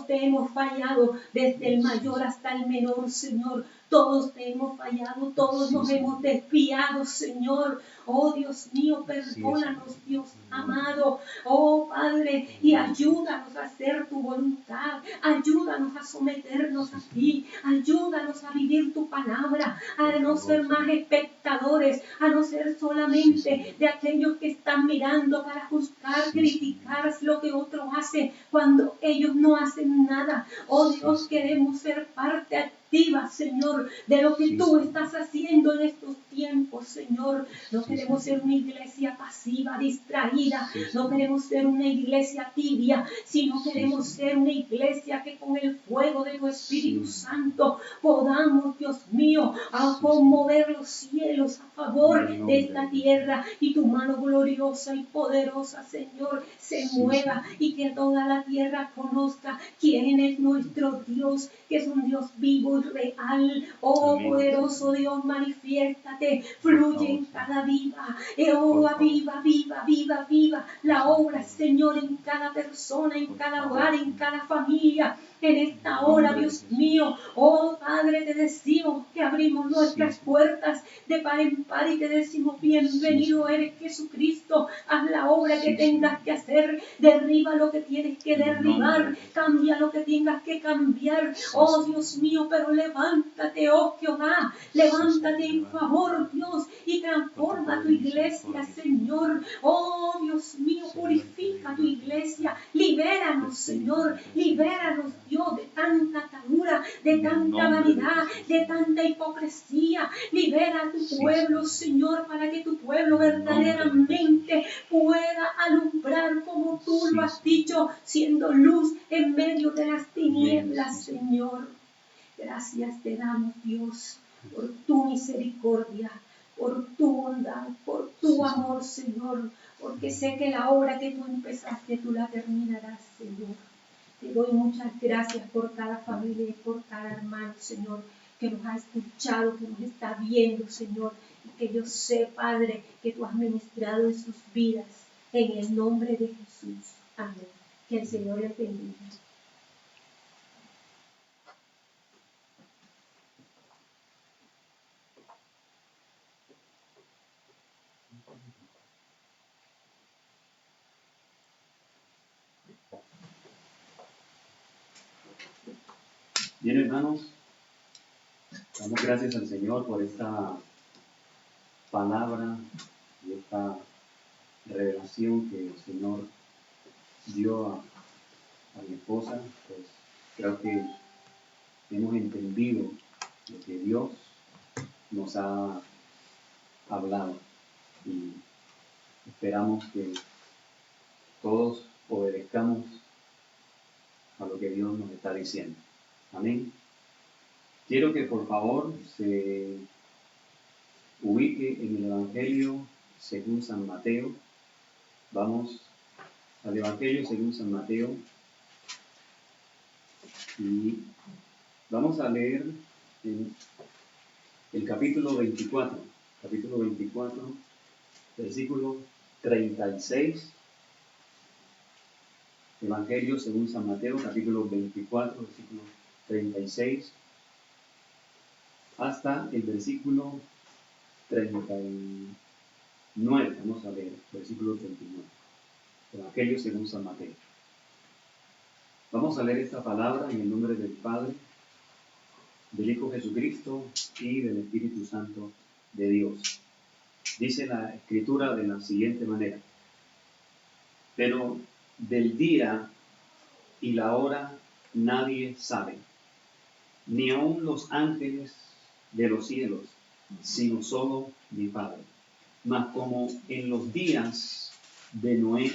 te hemos fallado, desde el mayor hasta el menor, Señor. Todos te hemos fallado, todos nos hemos desviado, Señor. Oh Dios mío, perdónanos, Dios amado. Oh Padre, y ayúdanos a hacer tu voluntad. Ayúdanos a someternos a ti. Ayúdanos a vivir tu palabra, a no ser más espectadores, a no ser solamente de aquellos que están mirando para juzgar, criticar lo que otro hace cuando ellos no hacen nada. Oh Dios, queremos ser parte activa, Señor, de lo que tú estás haciendo en estos tiempos, Señor. No queremos ser una iglesia pasiva, distraída. No queremos ser una iglesia tibia, sino queremos ser una iglesia que con el fuego de tu Espíritu Santo podamos, Dios mío, a conmover los cielos a favor de esta tierra, y tu mano gloriosa y poderosa, Señor, se mueva, y que toda la tierra conozca quién es nuestro Dios, que es un Dios vivo y real. Oh, poderoso Dios, manifiéstate, fluye en cada vida. Oh, viva, viva, viva, viva la obra, Señor, en cada persona, en cada hogar, en cada familia. En esta hora, Dios mío, oh Padre, te decimos que abrimos nuestras puertas de par en par y te decimos, bienvenido eres, Jesucristo. Haz la obra que tengas que hacer, derriba lo que tienes que derribar, cambia lo que tengas que cambiar. Oh Dios mío, pero levántate, oh Jehová, levántate en favor, Dios, y transforma tu iglesia, Señor. Oh Dios mío, purifica tu iglesia, libéranos, Señor, libéranos, Dios, de tanta atadura, de tanta vanidad, de tanta hipocresía. Libera a tu pueblo, Señor, para que tu pueblo verdaderamente pueda alumbrar como tú lo has dicho, siendo luz en medio de las tinieblas, Señor. Gracias te damos, Dios, por tu misericordia, por tu bondad, por tu amor, Señor, porque sé que la obra que tú empezaste, tú la terminarás, Señor. Te doy muchas gracias por cada familia y por cada hermano, Señor, que nos ha escuchado, que nos está viendo, Señor, y que yo sé, Padre, que tú has ministrado en sus vidas, en el nombre de Jesús. Amén. Que el Señor les bendiga. Bien, hermanos, damos gracias al Señor por esta palabra y esta revelación que el Señor dio a mi esposa. Pues creo que hemos entendido lo que Dios nos ha hablado y esperamos que todos obedezcamos a lo que Dios nos está diciendo. Amén. Quiero que por favor se ubique en el Evangelio según San Mateo. Vamos al Evangelio según San Mateo y vamos a leer en el capítulo 24, versículo 36. Evangelio según San Mateo, capítulo 24, versículo 36, hasta el versículo 39. Vamos a leer, versículo 39. Evangelio según San Mateo. Vamos a leer esta palabra en el nombre del Padre, del Hijo Jesucristo y del Espíritu Santo de Dios. Dice la Escritura de la siguiente manera: pero del día y la hora nadie sabe, ni aun los ángeles de los cielos, sino solo mi Padre. Mas como en los días de Noé,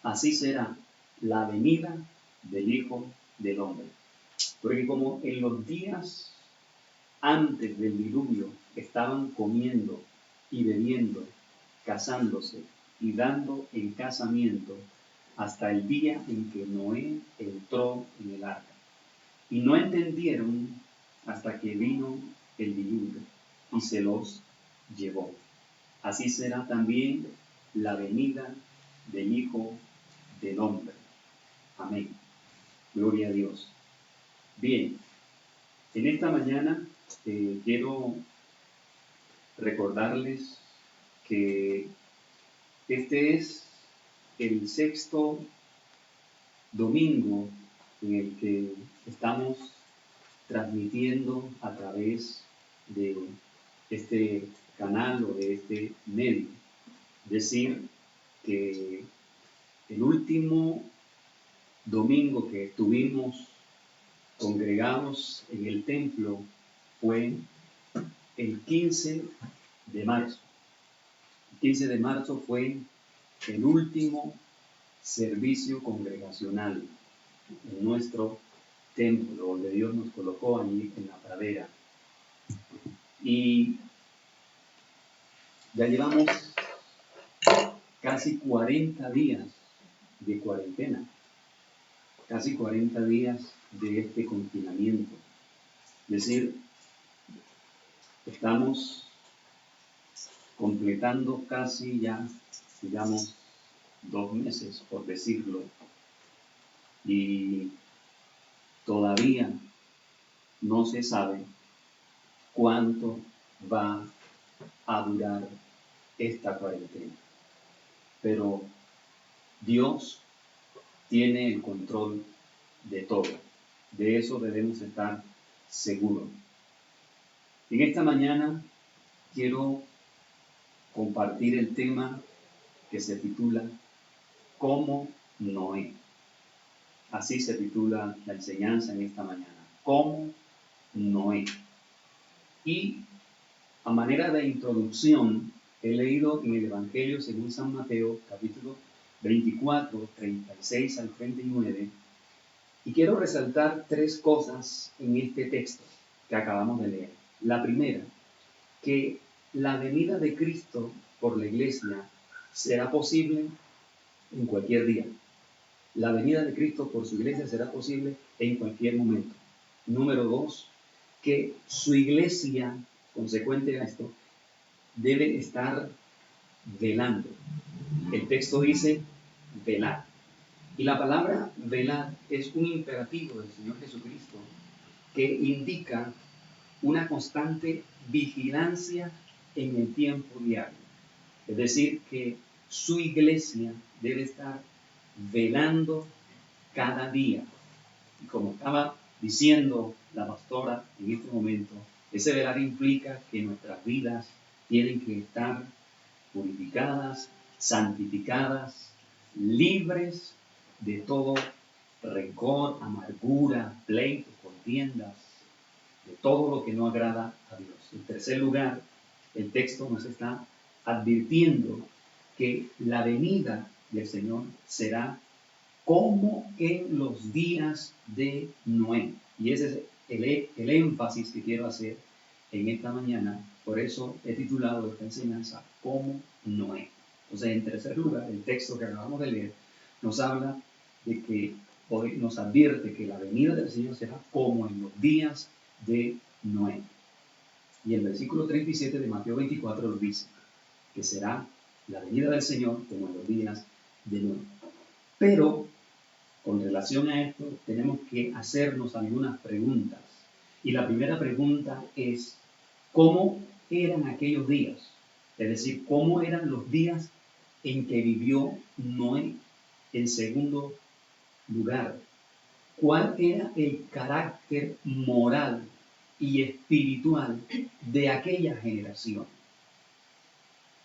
así será la venida del Hijo del Hombre. Porque como en los días antes del diluvio estaban comiendo y bebiendo, casándose y dando en casamiento, hasta el día en que Noé entró en el arca. Y no entendieron hasta que vino el diluvio y se los llevó. Así será también la venida del Hijo del Hombre. Amén. Gloria a Dios. Bien, en esta mañana quiero recordarles que este es el sexto domingo en el que estamos transmitiendo a través de este canal o de este medio. Es decir, que el último domingo que estuvimos congregados en el templo fue el 15 de marzo. El 15 de marzo fue el último servicio congregacional en nuestro templo, donde Dios nos colocó allí en la pradera. Y ya llevamos casi 40 días de cuarentena, casi 40 días de este confinamiento. Es decir, estamos completando casi ya, digamos, 2 meses, por decirlo, y todavía no se sabe cuánto va a durar esta cuarentena. Pero Dios tiene el control de todo. De eso debemos estar seguros. En esta mañana quiero compartir el tema que se titula ¿Cómo Noé? Así se titula la enseñanza en esta mañana. ¿Cómo Noé? Y a manera de introducción, he leído en el Evangelio según San Mateo, capítulo 24, 36 al 39, y quiero resaltar 3 cosas en este texto que acabamos de leer. La primera, que la venida de Cristo por la iglesia será posible en cualquier día. La venida de Cristo por su iglesia será posible en cualquier momento. Número 2, que su iglesia, consecuente a esto, debe estar velando. El texto dice velar. Y la palabra velar es un imperativo del Señor Jesucristo que indica una constante vigilancia en el tiempo diario. Es decir, que su iglesia debe estar velando cada día. Y como estaba diciendo la pastora en este momento, ese velar implica que nuestras vidas tienen que estar purificadas, santificadas, libres de todo rencor, amargura, pleitos, contiendas, de todo lo que no agrada a Dios. En tercer lugar, el texto nos está advirtiendo que la venida del Señor será como en los días de Noé. Y ese es el énfasis que quiero hacer en esta mañana. Por eso he titulado esta enseñanza como Noé. Entonces, en tercer lugar, el texto que acabamos de leer nos habla de que hoy nos advierte que la venida del Señor será como en los días de Noé. Y el versículo 37 de Mateo 24 nos dice que será la venida del Señor como en los días de Noé. Pero con relación a esto tenemos que hacernos algunas preguntas. Y la primera pregunta es, ¿cómo eran aquellos días? Es decir, ¿cómo eran los días en que vivió Noé? En segundo lugar, ¿cuál era el carácter moral y espiritual de aquella generación?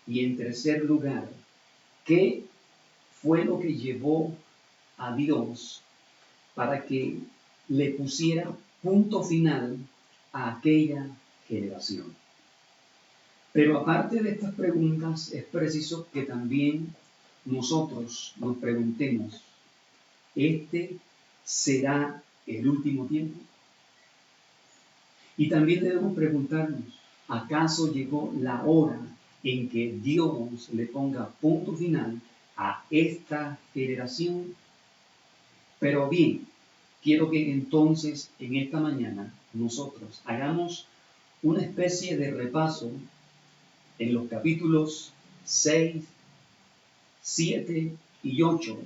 Y en tercer lugar, ¿qué fue lo que llevó a Dios para que le pusiera punto final a aquella generación? Pero aparte de estas preguntas, es preciso que también nosotros nos preguntemos, ¿este será el último tiempo? Y también debemos preguntarnos, ¿acaso llegó la hora en que Dios le ponga punto final a esta generación? Pero bien, quiero que entonces en esta mañana nosotros hagamos una especie de repaso en los capítulos 6, 7 y 8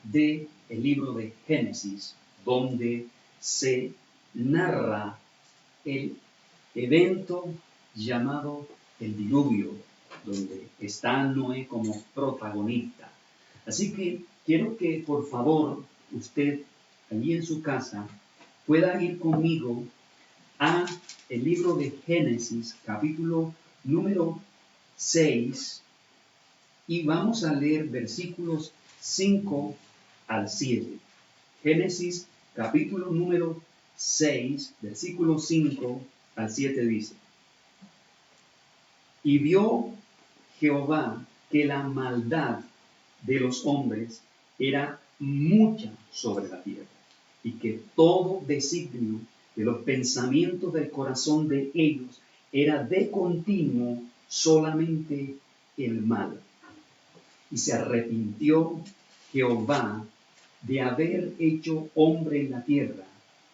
del libro de Génesis, donde se narra el evento llamado el diluvio, donde está Noé como protagonista. Así que quiero que por favor usted allí en su casa pueda ir conmigo a el libro de Génesis, capítulo número 6, y vamos a leer versículos 5 al 7. Génesis, capítulo número 6, versículo 5 al 7 dice: Y vio Jehová que la maldad de los hombres era mucha sobre la tierra, y que todo designio de los pensamientos del corazón de ellos era de continuo solamente el mal. Y se arrepintió Jehová de haber hecho hombre en la tierra,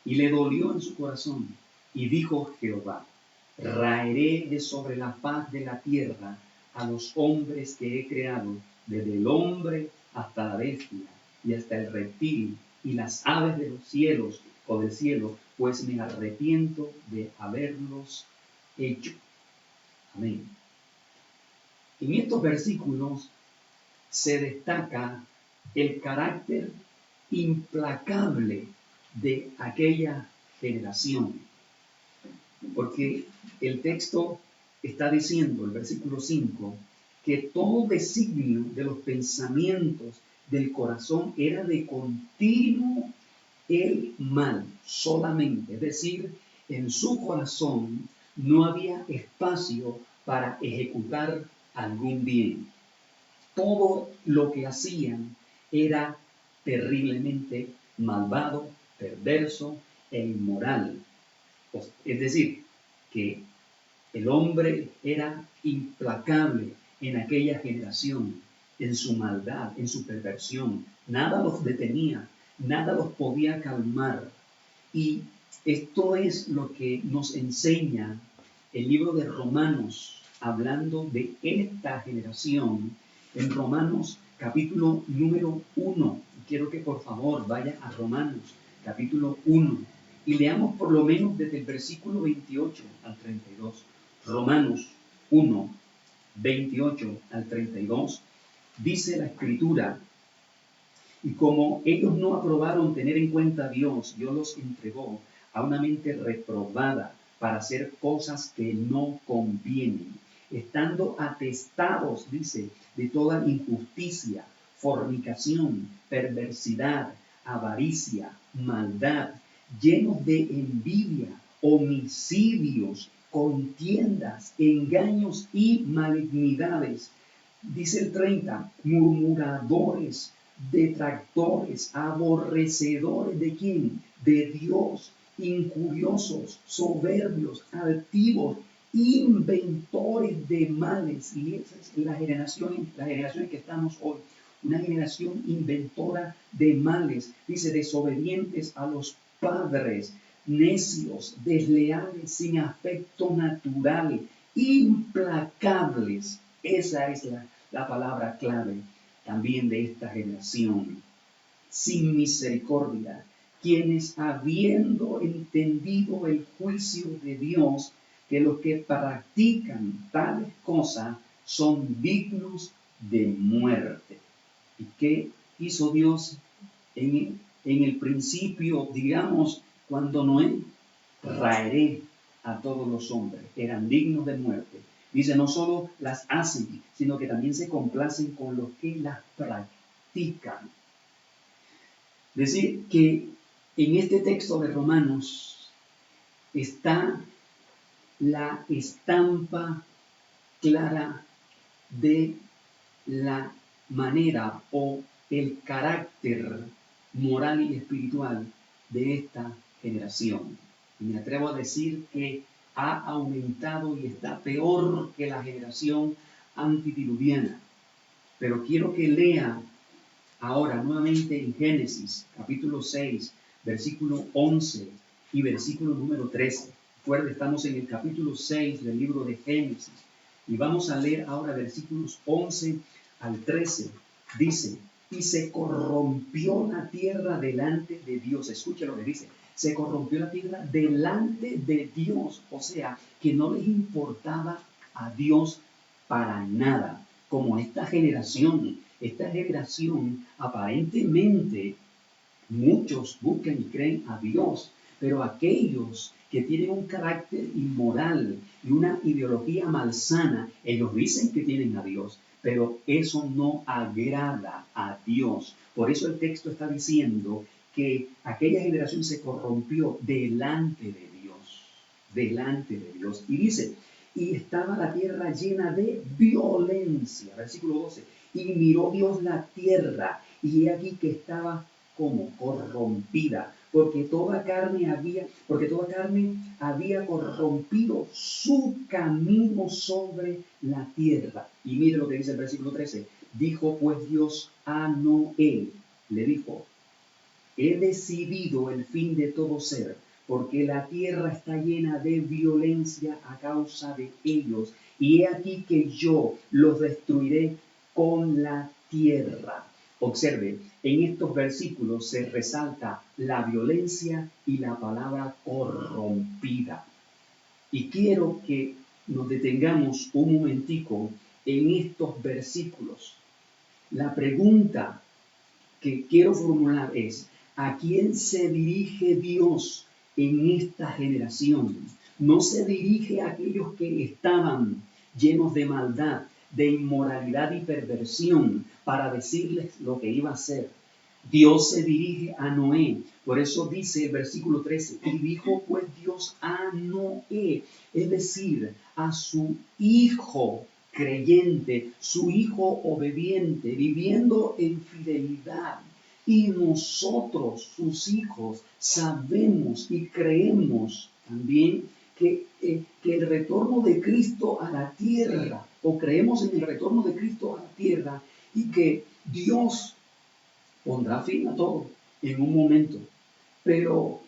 y le dolió en su corazón. Y dijo Jehová: raeré de sobre la faz de la tierra a los hombres que he creado, desde el hombre hasta la bestia, y hasta el reptil, y las aves de los cielos o del cielo, pues me arrepiento de haberlos hecho. Amén. En estos versículos se destaca el carácter implacable de aquella generación, porque el texto está diciendo, el versículo 5, que todo designio de los pensamientos del corazón era de continuo el mal solamente, es decir, en su corazón no había espacio para ejecutar algún bien. Todo lo que hacían era terriblemente malvado, perverso e inmoral. Es decir, que el hombre era implacable en aquella generación, en su maldad, en su perversión. Nada los detenía, nada los podía calmar. Y esto es lo que nos enseña el libro de Romanos, hablando de esta generación, en Romanos capítulo número 1. Quiero que por favor vaya a Romanos capítulo 1 y leamos por lo menos desde el versículo 28 al 32. Romanos 1, 28 al 32, dice la Escritura: y como ellos no aprobaron tener en cuenta a Dios, Dios los entregó a una mente reprobada para hacer cosas que no convienen, estando atestados, dice, de toda injusticia, fornicación, perversidad, avaricia, maldad, llenos de envidia, homicidios, contiendas, engaños y malignidades. Dice el 30, murmuradores, detractores, aborrecedores ¿de quién? De Dios, injuriosos, soberbios, altivos, inventores de males. Y esa es la generación en que estamos hoy. Una generación inventora de males. Dice, desobedientes a los padres, necios, desleales, sin afecto natural, implacables. Esa es la palabra clave también de esta generación. Sin misericordia, quienes habiendo entendido el juicio de Dios, que los que practican tales cosas son dignos de muerte. ¿Y qué hizo Dios en el principio, digamos, cuando Noé? Raeré a todos los hombres, eran dignos de muerte. Dice, no solo las hacen, sino que también se complacen con los que las practican. Es decir, que en este texto de Romanos está la estampa clara de la manera o el carácter moral y espiritual de esta generación. Y me atrevo a decir que ha aumentado y está peor que la generación antediluviana. Pero quiero que lea ahora nuevamente en Génesis, capítulo 6, versículo 11 y versículo número 13. Recuerden, estamos en el capítulo 6 del libro de Génesis. Y vamos a leer ahora versículos 11 al 13. Dice, y se corrompió la tierra delante de Dios. Escucha lo que dice. Se corrompió la tierra delante de Dios. O sea, que no les importaba a Dios para nada. Como esta generación aparentemente muchos buscan y creen a Dios, pero aquellos que tienen un carácter inmoral y una ideología malsana, ellos dicen que tienen a Dios, pero eso no agrada a Dios. Por eso el texto está diciendo que aquella generación se corrompió delante de Dios. Y dice, y estaba la tierra llena de violencia. Versículo 12. Y miró Dios la tierra, y he aquí que estaba como corrompida, porque toda carne había corrompido su camino sobre la tierra. Y mire lo que dice el versículo 13. Dijo pues Dios a Noé, le dijo: he decidido el fin de todo ser, porque la tierra está llena de violencia a causa de ellos, y he aquí que yo los destruiré con la tierra. Observe, en estos versículos se resalta la violencia y la palabra corrompida. Y quiero que nos detengamos un momentico en estos versículos. La pregunta que quiero formular es: ¿a quién se dirige Dios en esta generación? No se dirige a aquellos que estaban llenos de maldad, de inmoralidad y perversión para decirles lo que iba a hacer. Dios se dirige a Noé. Por eso dice el versículo 13, y dijo pues Dios a Noé, es decir, a su hijo creyente, su hijo obediente, viviendo en fidelidad. Y nosotros, sus hijos, sabemos y creemos también que el retorno de Cristo a la tierra, o creemos en el retorno de Cristo a la tierra, y que Dios pondrá fin a todo en un momento. Pero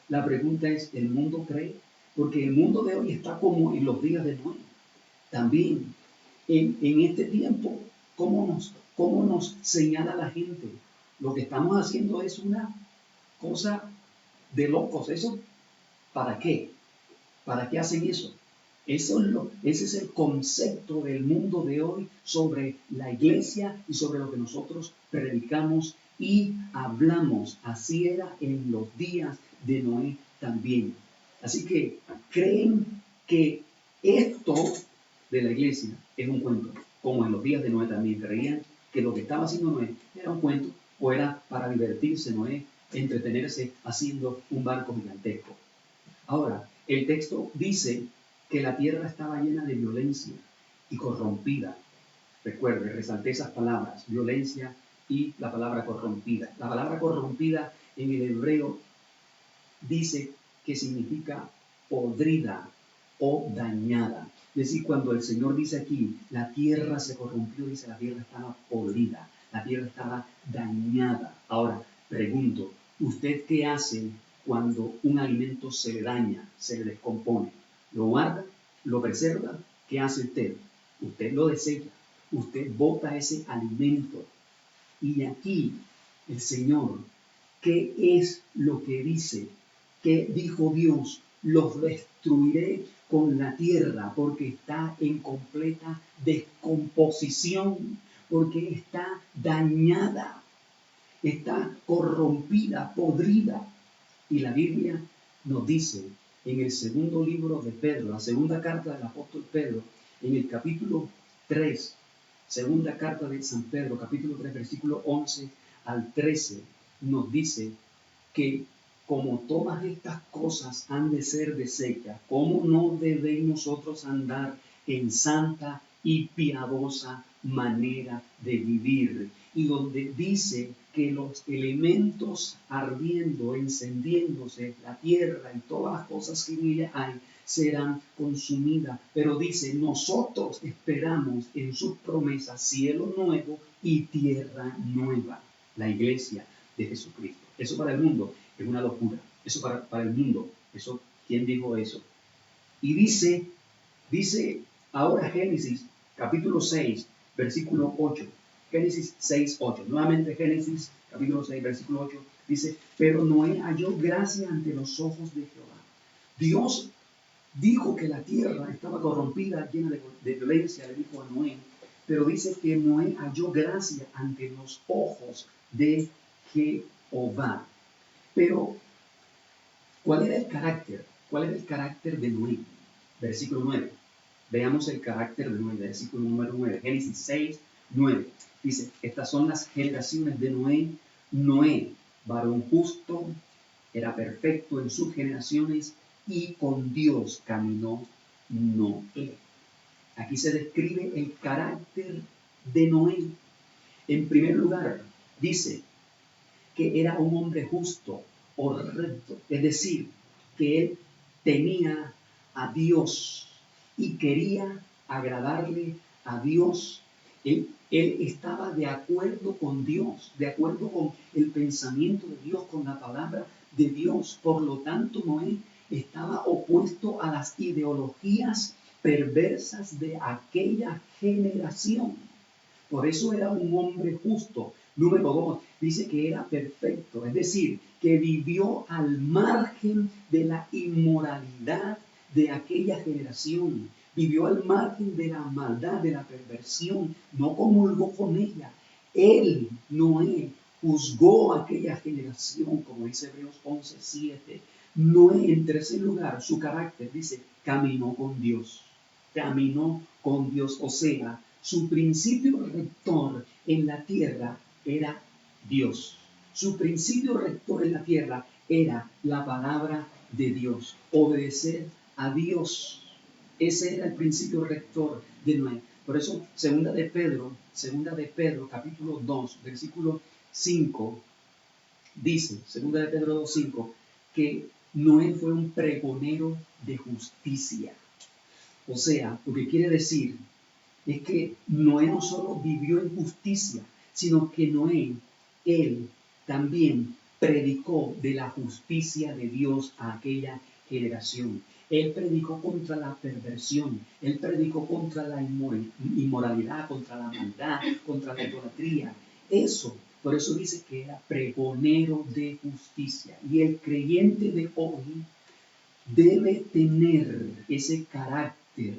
la pregunta es, ¿el mundo cree? Porque el mundo de hoy está como en los días de Noé. También en este tiempo, ¿cómo nos señala la gente? Lo que estamos haciendo es una cosa de locos. ¿Eso para qué? ¿Para qué hacen eso? Ese es el concepto del mundo de hoy sobre la iglesia y sobre lo que nosotros predicamos y hablamos. Así era en los días de Noé también. Así que creen que esto de la iglesia es un cuento, como en los días de Noé también creían que lo que estaba haciendo Noé era un cuento o era para divertirse Noé, entretenerse haciendo un barco gigantesco. Ahora, el texto dice que la tierra estaba llena de violencia y corrompida. Recuerde, resalté esas palabras, violencia y la palabra corrompida. La palabra corrompida en el hebreo dice que significa podrida o dañada. Es decir, cuando el Señor dice aquí, la tierra se corrompió, dice la tierra estaba podrida, la tierra estaba dañada. Ahora, pregunto, ¿usted qué hace cuando un alimento se le daña, se le descompone? ¿Lo guarda? ¿Lo preserva? ¿Qué hace usted? Usted lo desecha, usted bota ese alimento. Y aquí el Señor, ¿qué es lo que dice? ¿Qué dijo Dios? Los destruiré con la tierra porque está en completa descomposición, porque está dañada, está corrompida, podrida. Y la Biblia nos dice en el segundo libro de Pedro, la segunda carta del apóstol Pedro, en el capítulo 3, segunda carta de San Pedro, capítulo 3, versículo 11 al 13, nos dice que como todas estas cosas han de ser deshechas, ¿cómo no debéis nosotros andar en santa y piadosa manera de vivir? Y donde dice que los elementos ardiendo, encendiéndose, la tierra y todas las cosas que en ella hay, serán consumidas. Pero dice, nosotros esperamos en sus promesas cielo nuevo y tierra nueva, la iglesia de Jesucristo. Eso para el mundo es una locura. Eso para el mundo, eso, ¿quién dijo eso? Y dice ahora Génesis capítulo 6, versículo 8. Génesis 6, 8. Nuevamente Génesis capítulo 6, versículo 8. Dice, pero Noé halló gracia ante los ojos de Jehová. Dios dijo que la tierra estaba corrompida, llena de violencia, le dijo a Noé. Pero dice que Noé halló gracia ante los ojos de Jehová. Pero, ¿cuál era el carácter? ¿Cuál era el carácter de Noé? Versículo 9. Veamos el carácter de Noé, versículo número 9. Génesis 6, 9. Dice, estas son las generaciones de Noé. Noé, varón justo, era perfecto en sus generaciones y con Dios caminó Noé. Aquí se describe el carácter de Noé. En primer lugar, dice que era un hombre justo o recto, es decir, que él temía a Dios y quería agradarle a Dios. Él estaba de acuerdo con Dios, de acuerdo con el pensamiento de Dios, con la palabra de Dios. Por lo tanto, Noé estaba opuesto a las ideologías perversas de aquella generación. Por eso era un hombre justo. Número 2, dice que era perfecto, es decir, que vivió al margen de la inmoralidad de aquella generación. Vivió al margen de la maldad, de la perversión, no comulgó con ella. Él, Noé, juzgó a aquella generación, como dice Hebreos 11:7. Noé, en tercer lugar, su carácter, dice, caminó con Dios. Caminó con Dios, o sea, su principio rector en la tierra era Dios. Su principio rector en la tierra era la palabra de Dios, obedecer a Dios. Ese era el principio rector de Noé. Por eso, segunda de Pedro, capítulo 2, versículo 5, dice, segunda de Pedro 2:5, que Noé fue un pregonero de justicia. O sea, lo que quiere decir es que Noé no solo vivió en justicia, sino que Noé, él también predicó de la justicia de Dios a aquella generación. Él predicó contra la perversión, él predicó contra la inmoralidad, contra la maldad, contra la idolatría. Por eso dice que era pregonero de justicia. Y el creyente de hoy debe tener ese carácter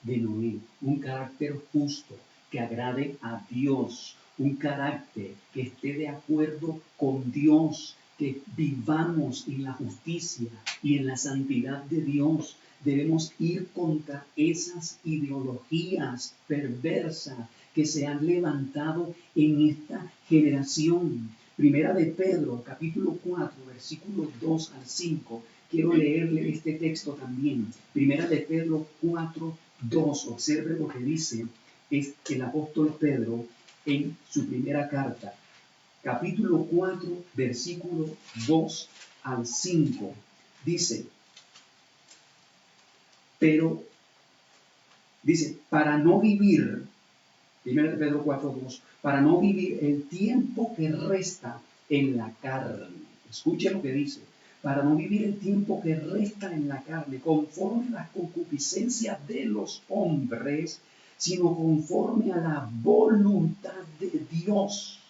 de Noé, un carácter justo, que agrade a Dios, un carácter que esté de acuerdo con Dios, que vivamos en la justicia y en la santidad de Dios. Debemos ir contra esas ideologías perversas que se han levantado en esta generación. Primera de Pedro, capítulo 4, versículos 2 al 5. Quiero leerle este texto también. Primera de Pedro 4, 2. Observe lo que dice el apóstol Pedro en su primera carta. Capítulo 4, versículo 2 al 5. Dice, para no vivir, primera de Pedro 4, 2, para no vivir el tiempo que resta en la carne. Escuche lo que dice. Para no vivir el tiempo que resta en la carne, conforme a las concupiscencias de los hombres, sino conforme a la voluntad de Dios.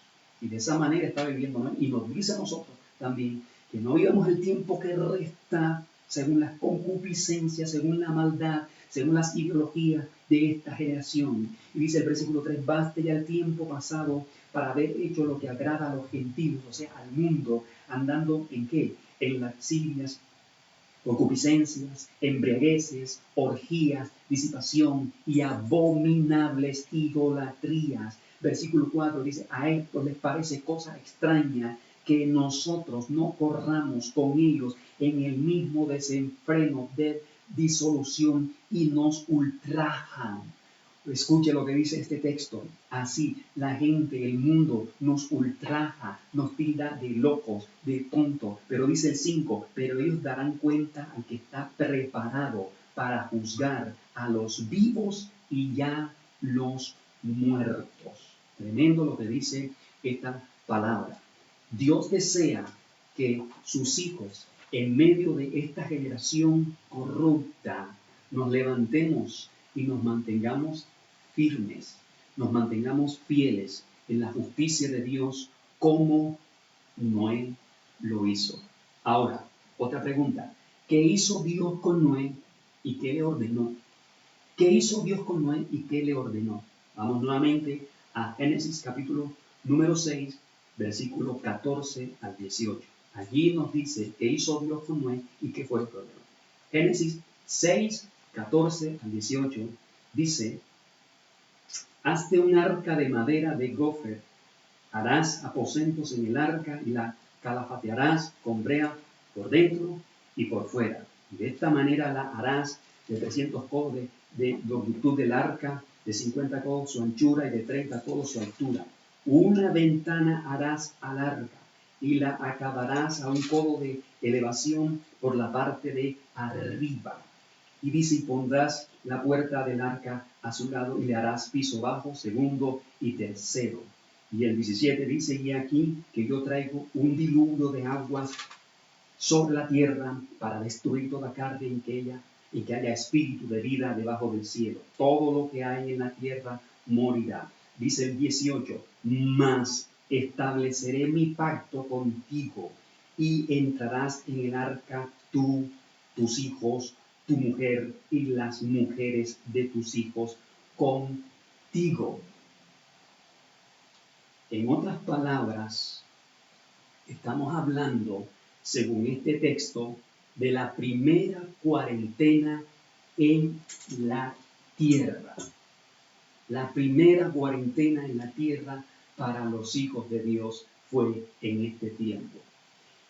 Y de esa manera está viviendo, ¿no? Y nos dice a nosotros también que no vivamos el tiempo que resta según las concupiscencias, según la maldad, según las ideologías de esta generación. Y dice el versículo 3, baste ya el tiempo pasado para haber hecho lo que agrada a los gentiles, o sea, al mundo, andando ¿en qué? En lascivias, concupiscencias, embriagueces, orgías, disipación y abominables idolatrías. Versículo 4 dice, a estos les parece cosa extraña que nosotros no corramos con ellos en el mismo desenfreno de disolución y nos ultrajan. Escuche lo que dice este texto. Así la gente, el mundo nos ultraja, nos tilda de locos, de tontos. Pero dice el 5, pero ellos darán cuenta al que está preparado para juzgar a los vivos y ya los muertos. Tremendo lo que dice esta palabra. Dios desea que sus hijos, en medio de esta generación corrupta, nos levantemos y nos mantengamos firmes, nos mantengamos fieles en la justicia de Dios como Noé lo hizo. Ahora, otra pregunta. ¿Qué hizo Dios con Noé y qué le ordenó? ¿Qué hizo Dios con Noé y qué le ordenó? Vamos nuevamente a Génesis capítulo número 6, versículo 14 al 18. Allí nos dice qué hizo Dios con Noé y qué fue lo que ordenó. Génesis 6, 14 al 18 dice, hazte un arca de madera de gofer, harás aposentos en el arca y la calafatearás con brea por dentro y por fuera. Y de esta manera la harás de 300 codos de longitud del arca, de 50 codos su anchura y de 30 codos su altura. Una ventana harás al arca y la acabarás a un codo de elevación por la parte de arriba. Y dice, y pondrás la puerta del arca a su lado y le harás piso bajo, segundo y tercero. Y el 17 dice, y aquí que yo traigo un diluvio de aguas sobre la tierra para destruir toda carne en que haya espíritu de vida debajo del cielo. Todo lo que hay en la tierra morirá. Dice el 18, mas estableceré mi pacto contigo y entrarás en el arca tú, tus hijos, tu mujer y las mujeres de tus hijos contigo. En otras palabras, estamos hablando, según este texto, de la primera cuarentena en la tierra. La primera cuarentena en la tierra para los hijos de Dios fue en este tiempo.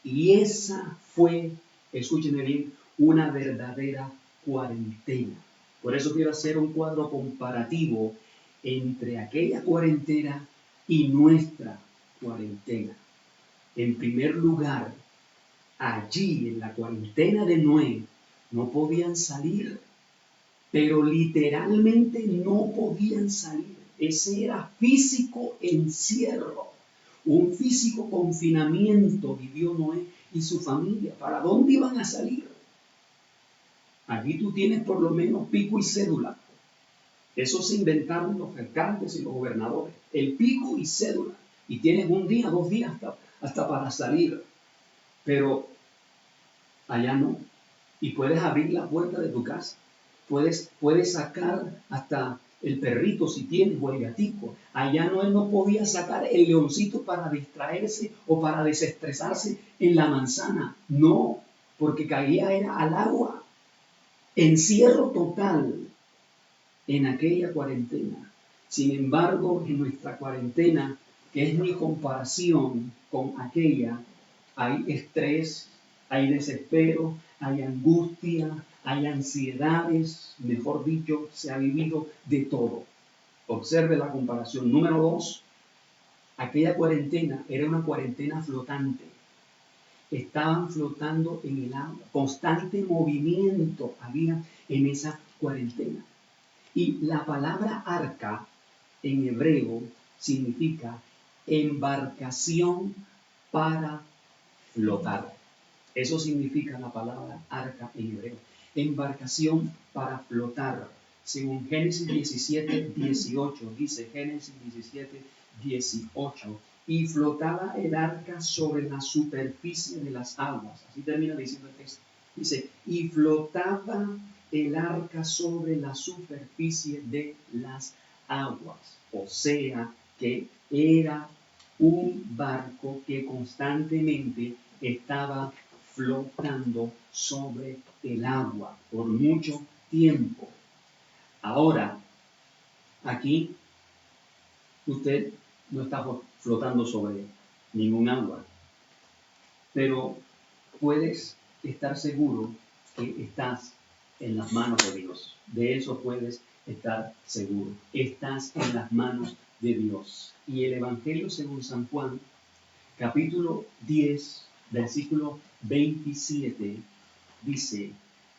Y esa fue, escúchenme bien, una verdadera cuarentena. Por eso quiero hacer un cuadro comparativo entre aquella cuarentena y nuestra cuarentena. En primer lugar, allí en la cuarentena de Noé no podían salir, pero literalmente no podían salir. Ese era físico encierro, un físico confinamiento vivió Noé y su familia. ¿Para dónde iban a salir? Aquí tú tienes por lo menos pico y cédula. Eso se inventaron los alcaldes y los gobernadores. El pico y cédula. Y tienes un día, 2 días hasta para salir. Pero allá no. Y puedes abrir la puerta de tu casa. Puedes sacar hasta el perrito si tienes o el gatico. Allá él no podía sacar el leoncito para distraerse o para desestresarse en la manzana. No, porque caía era al agua. Encierro total en aquella cuarentena. Sin embargo, en nuestra cuarentena, que es mi comparación con aquella, hay estrés, hay desespero, hay angustia, hay ansiedades, mejor dicho, se ha vivido de todo. Observe la comparación. Número 2, aquella cuarentena era una cuarentena flotante. Estaban flotando en el agua. Constante movimiento había en esa cuarentena. Y la palabra arca en hebreo significa embarcación para flotar. Eso significa la palabra arca en hebreo. Embarcación para flotar. Según Génesis 17, 18, dice Génesis 17, 18, y flotaba el arca sobre la superficie de las aguas. Así termina diciendo el texto. Dice, y flotaba el arca sobre la superficie de las aguas. O sea que era un barco que constantemente estaba flotando sobre el agua por mucho tiempo. Ahora, aquí usted no está flotando sobre ningún agua, pero puedes estar seguro que estás en las manos de Dios. De eso puedes estar seguro. Estás en las manos de Dios. Y el Evangelio según San Juan, capítulo 10, versículo 27, dice,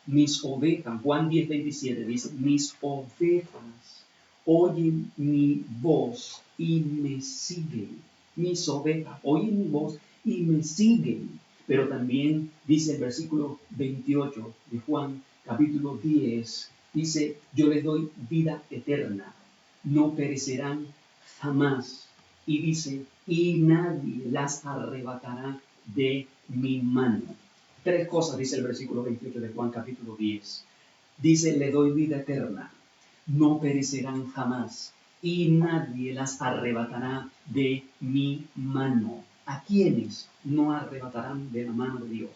mis ovejas, Juan 10, 27, dice, mis ovejas oyen mi voz y me siguen. Mis ovejas oyen mi voz y me siguen. Pero también dice el versículo 28 de Juan, capítulo 10, dice, yo les doy vida eterna, no perecerán jamás. Y dice, y nadie las arrebatará de mi mano. 3 cosas dice el versículo 28 de Juan capítulo 10. Dice, le doy vida eterna, no perecerán jamás, y nadie las arrebatará de mi mano. ¿A quiénes no arrebatarán de la mano de Dios?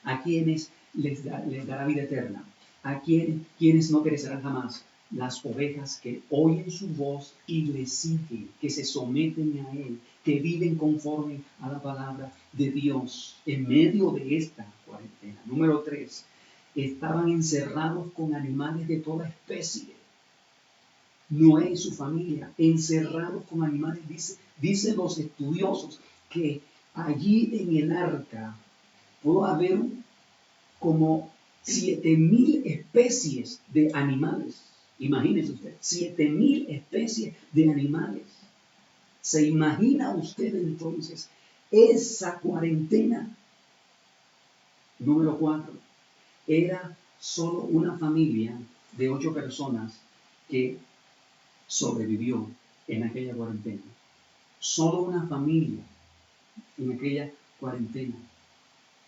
¿A quiénes les dará vida eterna? ¿A quienes no perecerán jamás? Las ovejas que oyen su voz y le siguen, que se someten a Él, que viven conforme a la palabra de Dios en medio de esta cuarentena. Número 3, estaban encerrados con animales de toda especie. Noé y su familia, encerrados con animales, dicen los estudiosos que allí en el arca pudo haber como 7.000 especies de animales. Imagínese usted, 7.000 especies de animales. ¿Se imagina usted entonces esa cuarentena? Número 4. Era solo una familia de 8 personas que sobrevivió en aquella cuarentena. Solo una familia en aquella cuarentena.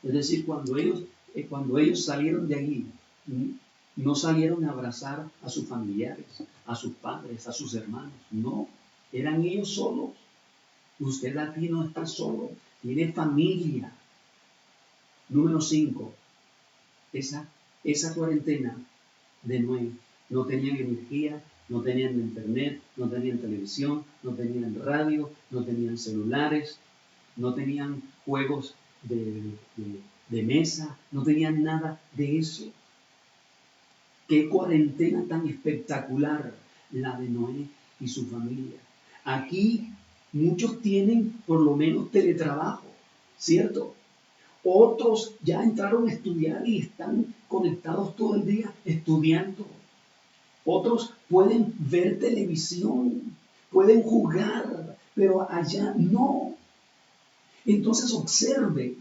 Es decir, cuando ellos salieron de allí, no salieron a abrazar a sus familiares, a sus padres, a sus hermanos. No, eran ellos solos. Usted aquí no está solo, tiene familia. Número 5. Esa cuarentena de Noé. No tenían energía, no tenían internet, no tenían televisión, no tenían radio, no tenían celulares, no tenían juegos de mesa, no tenían nada de eso. Qué cuarentena tan espectacular la de Noé y su familia. Aquí muchos tienen por lo menos teletrabajo, ¿cierto? Otros ya entraron a estudiar y están conectados todo el día estudiando. Otros pueden ver televisión, pueden jugar, pero allá no. Entonces observe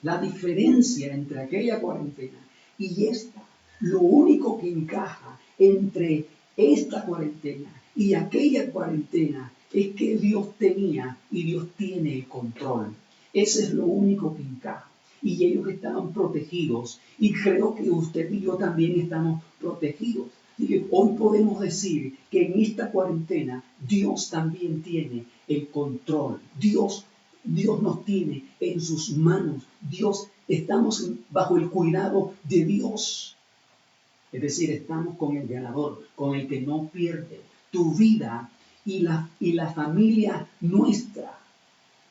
la diferencia entre aquella cuarentena y esta. Lo único que encaja entre esta cuarentena y aquella cuarentena es que Dios tenía y Dios tiene el control. Ese es lo único que encaja. Y ellos estaban protegidos. Y creo que usted y yo también estamos protegidos. Así que hoy podemos decir que en esta cuarentena Dios también tiene el control. Dios nos tiene en sus manos. Estamos bajo el cuidado de Dios. Es decir, estamos con el ganador, con el que no pierde. Tu vida y la familia nuestra.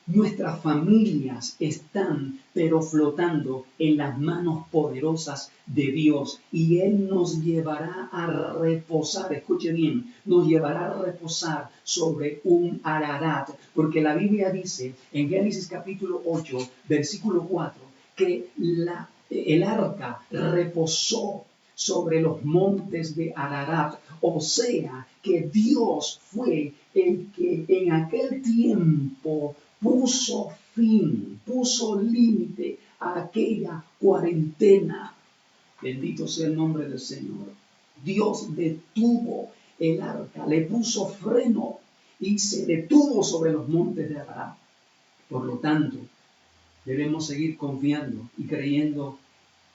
Nuestras familias están, pero flotando en las manos poderosas de Dios. Y Él nos llevará a reposar, escuche bien, nos llevará a reposar sobre un Ararat. Porque la Biblia dice en Génesis capítulo 8, versículo 4, que el arca reposó sobre los montes de Ararat. O sea, que Dios fue el que en aquel tiempo puso límite a aquella cuarentena. Bendito sea el nombre del Señor. Dios detuvo el arca, le puso freno y se detuvo sobre los montes de Ararat. Por lo tanto, debemos seguir confiando y creyendo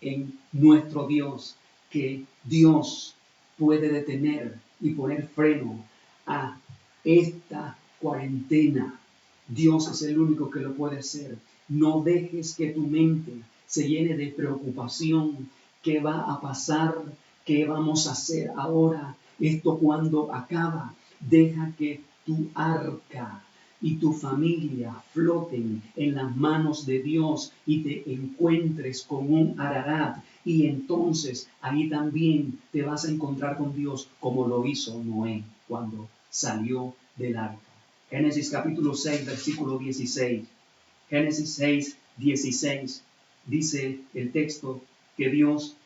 en nuestro Dios, que Dios puede detener y poner freno a esta cuarentena. Dios es el único que lo puede hacer. No dejes que tu mente se llene de preocupación. ¿Qué va a pasar? ¿Qué vamos a hacer ahora? ¿Esto cuándo acaba? Deja que tu arca y tu familia floten en las manos de Dios y te encuentres con un Ararat. Y entonces ahí también te vas a encontrar con Dios como lo hizo Noé cuando salió del arca. Génesis capítulo 6, versículo 16. Génesis 6, 16. Dice el texto que Dios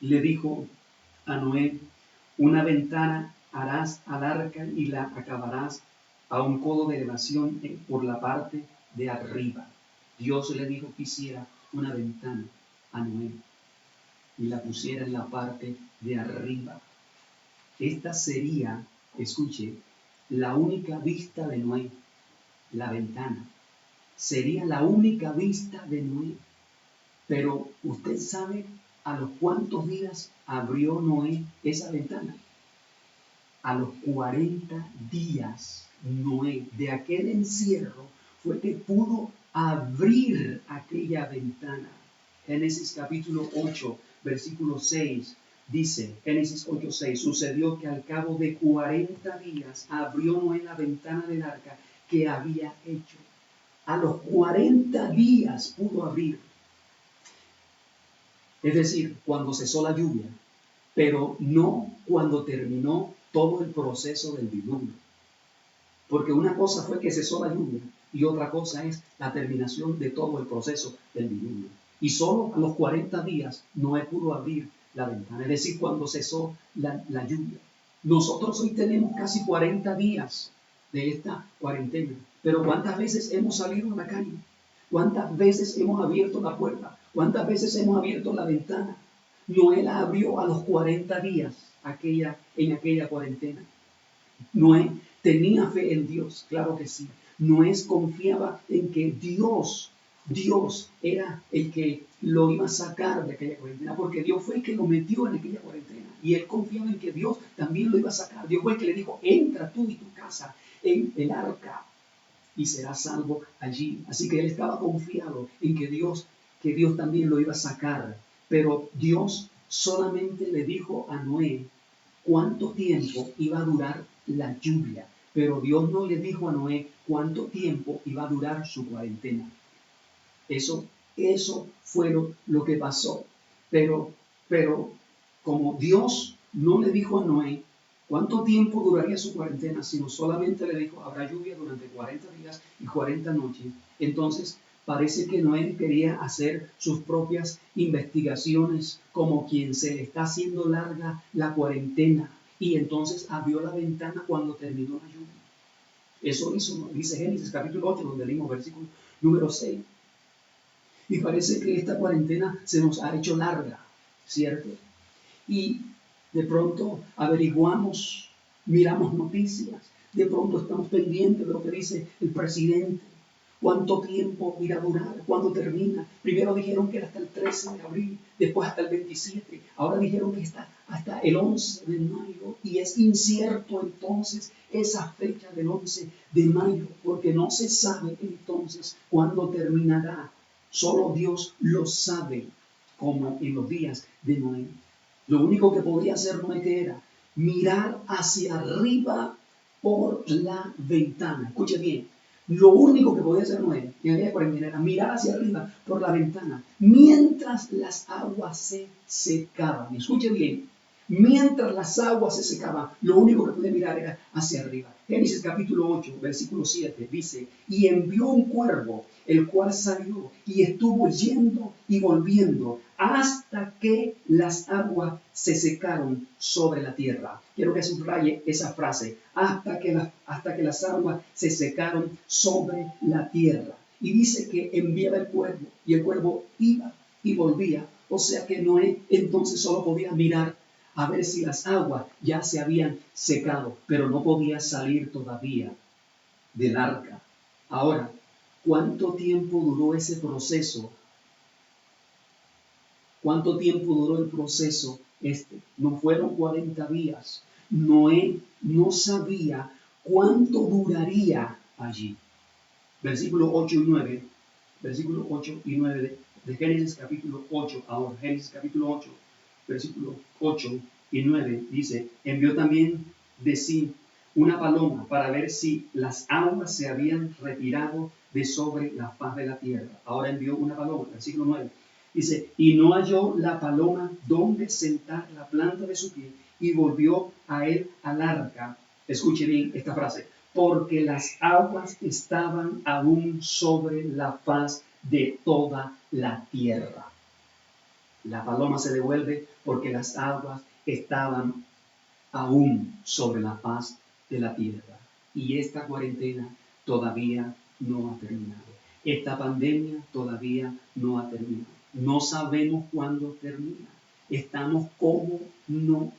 le dijo a Noé: una ventana harás al arca y la acabarás a un codo de elevación por la parte de arriba. Dios le dijo que hiciera una ventana a Noé y la pusiera en la parte de arriba. Esta sería, escuche, la única vista de Noé, la ventana. Sería la única vista de Noé. Pero usted sabe a los cuántos días abrió Noé esa ventana. A los 40 días Noé de aquel encierro fue que pudo abrir aquella ventana. Génesis capítulo 8, versículo 6 dice, Génesis 8, 6, sucedió que al cabo de 40 días abrió Noé la ventana del arca que había hecho. A los 40 días pudo abrir. Es decir, cuando cesó la lluvia, pero no cuando terminó todo el proceso del diluvio. Porque una cosa fue que cesó la lluvia y otra cosa es la terminación de todo el proceso del diluvio. Y solo a los 40 días Noé pudo abrir la ventana, es decir, cuando cesó la lluvia. Nosotros hoy tenemos casi 40 días de esta cuarentena, pero ¿cuántas veces hemos salido a la calle? ¿Cuántas veces hemos abierto la puerta? ¿Cuántas veces hemos abierto la ventana? Noé la abrió a los 40 días en aquella cuarentena. Noé tenía fe en Dios, claro que sí. Noé confiaba en que Dios era el que lo iba a sacar de aquella cuarentena, porque Dios fue el que lo metió en aquella cuarentena. Y él confiaba en que Dios también lo iba a sacar. Dios fue el que le dijo, entra tú y tu casa en el arca y serás salvo allí. Así que él estaba confiado en que Dios también lo iba a sacar. Pero Dios solamente le dijo a Noé cuánto tiempo iba a durar la lluvia. Pero Dios no le dijo a Noé cuánto tiempo iba a durar su cuarentena. Eso fue lo que pasó. Pero como Dios no le dijo a Noé cuánto tiempo duraría su cuarentena, sino solamente le dijo, habrá lluvia durante 40 días y 40 noches. Entonces, parece que Noé quería hacer sus propias investigaciones, como quien se le está haciendo larga la cuarentena. Y entonces abrió la ventana cuando terminó la lluvia. Eso hizo, dice Génesis capítulo 8, donde leímos versículo número 6. Y parece que esta cuarentena se nos ha hecho larga, ¿cierto? Y de pronto averiguamos, miramos noticias, de pronto estamos pendientes de lo que dice el presidente. ¿Cuánto tiempo irá a durar? ¿Cuándo termina? Primero dijeron que era hasta el 13 de abril, después hasta el 27. Ahora dijeron que está hasta el 11 de mayo. Y es incierto entonces esa fecha del 11 de mayo, porque no se sabe entonces cuándo terminará. Solo Dios lo sabe, como en los días de Noé. Lo único que podía hacer Noé que era mirar hacia arriba por la ventana. Escuche bien. Lo único que podía hacer Noé en aquella cuarentena era mirar hacia arriba por la ventana mientras las aguas se secaban. Escuche bien, mientras las aguas se secaban, lo único que podía mirar era hacia arriba. Génesis capítulo 8, versículo 7 dice, y envió un cuervo, el cual salió y estuvo yendo y volviendo hasta que las aguas se secaron sobre la tierra. Quiero que subraye esa frase, hasta que las aguas se secaron sobre la tierra. Y dice que enviaba el cuervo, y el cuervo iba y volvía. O sea que Noé entonces solo podía mirar a ver si las aguas ya se habían secado, pero no podía salir todavía del arca. Ahora, ¿cuánto tiempo duró ese proceso? ¿Cuánto tiempo duró el proceso este? No fueron 40 días. Noé no sabía cuánto duraría allí. Versículo 8 y 9. Versículo 8 y 9 de Génesis capítulo 8. Ahora, Génesis capítulo 8, versículo 8 y 9 dice, envió también de sí una paloma para ver si las aguas se habían retirado de sobre la faz de la tierra. Ahora envió una paloma, versículo 9. Dice, y no halló la paloma donde sentar la planta de su pie, y volvió a él al arca. Escuche bien esta frase, porque las aguas estaban aún sobre la faz de toda la tierra. La paloma se devuelve porque las aguas estaban aún sobre la faz de la tierra. Y esta cuarentena todavía no ha terminado. Esta pandemia todavía no ha terminado. No sabemos cuándo termina. Estamos como Noé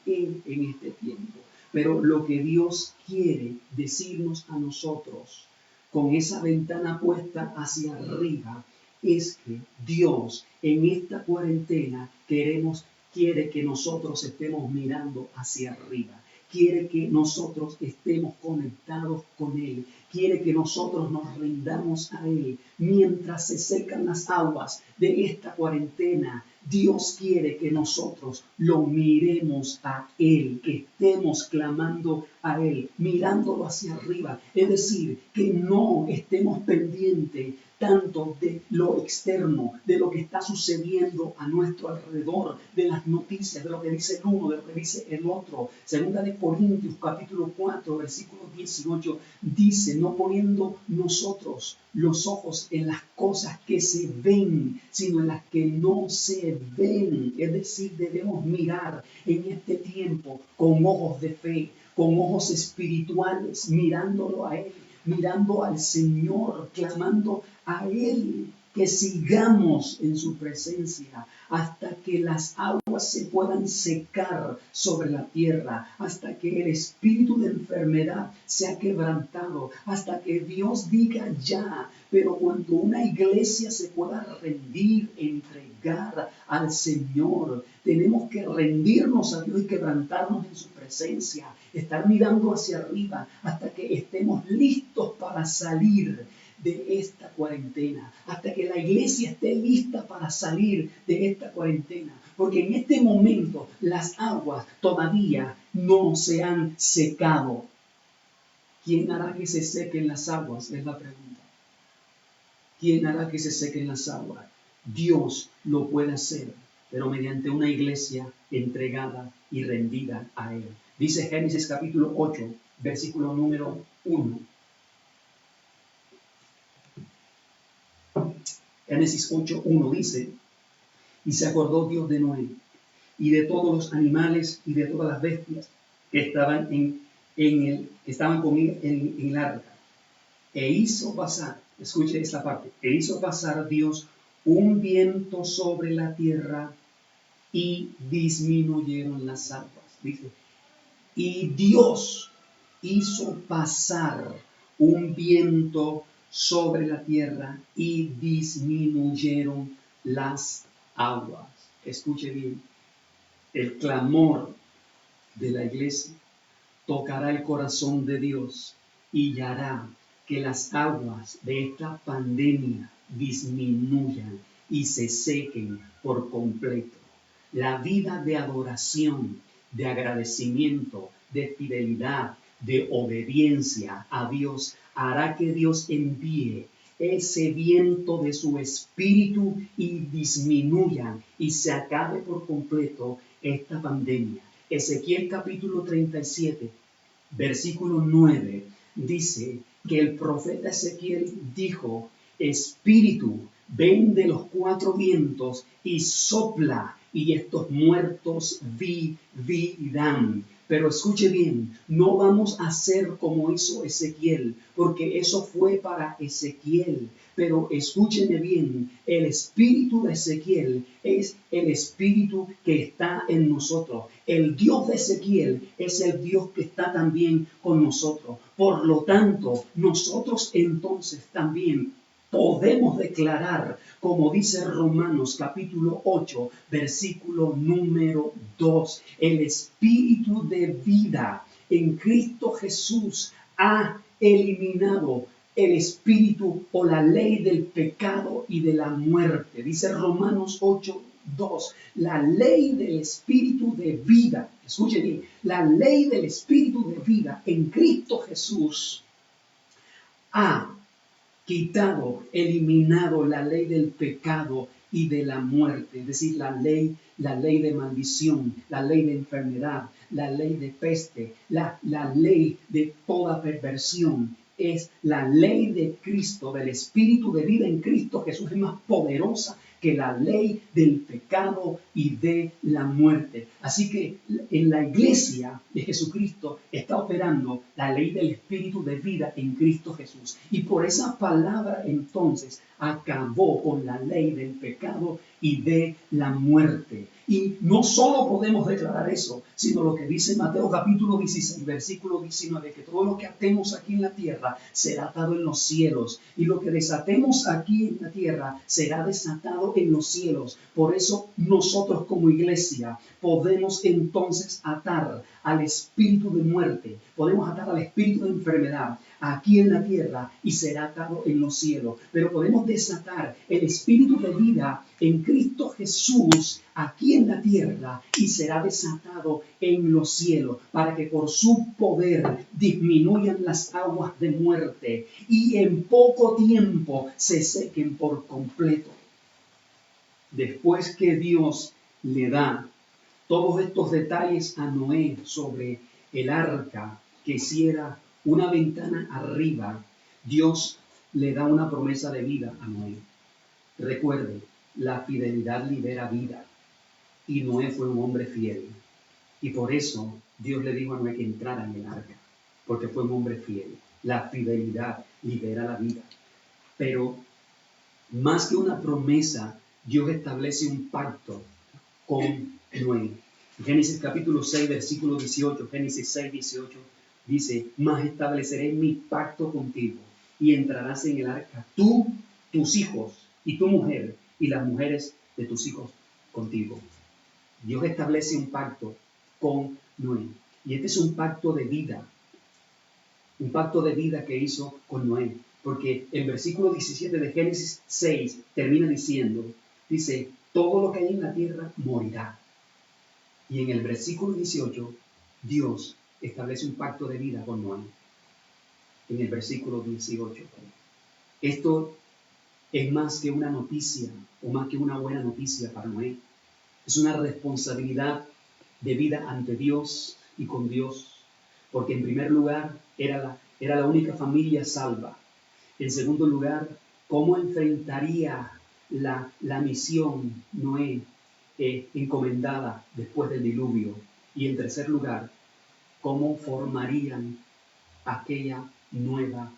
en este tiempo. Pero lo que Dios quiere decirnos a nosotros con esa ventana puesta hacia arriba es que Dios en esta cuarentena quiere que nosotros estemos mirando hacia arriba. Quiere que nosotros estemos conectados con Él. quiere que nosotros nos rindamos a Él. Mientras se secan las aguas de esta cuarentena, Dios quiere que nosotros lo miremos a Él, que estemos clamando a Él, mirándolo hacia arriba. Es decir, que no estemos pendientes tanto de lo externo, de lo que está sucediendo a nuestro alrededor, de las noticias, de lo que dice el uno, de lo que dice el otro. Segunda de Corintios, capítulo 4, versículo 18, dice, no poniendo nosotros los ojos en las cosas que se ven, sino en las que no se ven. Es decir, debemos mirar en este tiempo con ojos de fe, con ojos espirituales, mirándolo a Él, mirando al Señor, clamando a Él, que sigamos en su presencia hasta que las aguas se puedan secar sobre la tierra, hasta que el espíritu de enfermedad sea quebrantado, hasta que Dios diga ya. Pero cuando una iglesia se pueda rendir, entregar al Señor, tenemos que rendirnos a Dios y quebrantarnos en su presencia, estar mirando hacia arriba hasta que estemos listos para salir de esta cuarentena, hasta que la iglesia esté lista para salir de esta cuarentena, porque en este momento las aguas todavía no se han secado. ¿Quién hará que se sequen las aguas? Es la pregunta. ¿Quién hará que se sequen las aguas? Dios lo puede hacer, pero mediante una iglesia entregada y rendida a Él. Dice Génesis capítulo 8, versículo número 1. Génesis 8:1 dice, y se acordó Dios de Noé, y de todos los animales y de todas las bestias que estaban, que estaban con él en el arca. E hizo pasar, escuche esta parte, e hizo pasar Dios un viento sobre la tierra y disminuyeron las aguas. Dice, y Dios hizo pasar un viento sobre la tierra y disminuyeron las aguas. Escuche bien, el clamor de la iglesia tocará el corazón de Dios y hará que las aguas de esta pandemia disminuyan y se sequen por completo. La vida de adoración, de agradecimiento, de fidelidad, de obediencia a Dios hará que Dios envíe ese viento de su espíritu y disminuya y se acabe por completo esta pandemia. Ezequiel capítulo 37, versículo 9, dice que el profeta Ezequiel dijo, Espíritu, ven de los cuatro vientos y sopla, y estos muertos vivirán. Pero escuche bien, no vamos a hacer como hizo Ezequiel, porque eso fue para Ezequiel. Pero escúcheme bien, el espíritu de Ezequiel es el espíritu que está en nosotros. El Dios de Ezequiel es el Dios que está también con nosotros. Por lo tanto, nosotros entonces también podemos declarar, como dice Romanos capítulo 8, versículo número 2, el espíritu de vida en Cristo Jesús ha eliminado el espíritu o la ley del pecado y de la muerte. Dice Romanos 8, 2, la ley del espíritu de vida, escuchen bien, la ley del espíritu de vida en Cristo Jesús ha quitado, eliminado la ley del pecado y de la muerte, es decir, la ley de maldición, la ley de enfermedad, la ley de peste, la ley de toda perversión. Es la ley de Cristo, del Espíritu de vida en Cristo Jesús, es más poderosa que la ley del pecado y de la muerte. Así que en la iglesia de Jesucristo está operando la ley del Espíritu de vida en Cristo Jesús. Y por esa palabra entonces acabó con la ley del pecado y de la muerte. Y no solo podemos declarar eso, sino lo que dice Mateo capítulo 16, versículo 19, que todo lo que atemos aquí en la tierra será atado en los cielos, y lo que desatemos aquí en la tierra será desatado en los cielos. Por eso nosotros como iglesia podemos entonces atar al espíritu de muerte, podemos atar al espíritu de enfermedad, aquí en la tierra y será atado en los cielos. Pero podemos desatar el espíritu de vida en Cristo Jesús aquí en la tierra y será desatado en los cielos, para que por su poder disminuyan las aguas de muerte y en poco tiempo se sequen por completo. Después que Dios le da todos estos detalles a Noé sobre el arca, que hiciera una ventana arriba, Dios le da una promesa de vida a Noé. Recuerde, la fidelidad libera vida, y Noé fue un hombre fiel. Y por eso Dios le dijo a Noé que entrara en el arca, porque fue un hombre fiel. La fidelidad libera la vida. Pero más que una promesa, Dios establece un pacto con Noé. Génesis capítulo 6, versículo 18, Génesis 6, 18, dice: mas estableceré mi pacto contigo, y entrarás en el arca tú, tus hijos, y tu mujer, y las mujeres de tus hijos contigo. Dios establece un pacto con Noé, y este es un pacto de vida que hizo con Noé, porque el versículo 17 de Génesis 6 termina diciendo, dice: todo lo que hay en la tierra morirá. Y en el versículo 18, Dios establece un pacto de vida con Noé. En el versículo 18. Esto es más que una noticia, o más que una buena noticia para Noé. Es una responsabilidad de vida ante Dios y con Dios. Porque en primer lugar, era la única familia salva. En segundo lugar, ¿cómo enfrentaría la misión Noé encomendada después del diluvio? Y en tercer lugar, ¿cómo formarían aquella nueva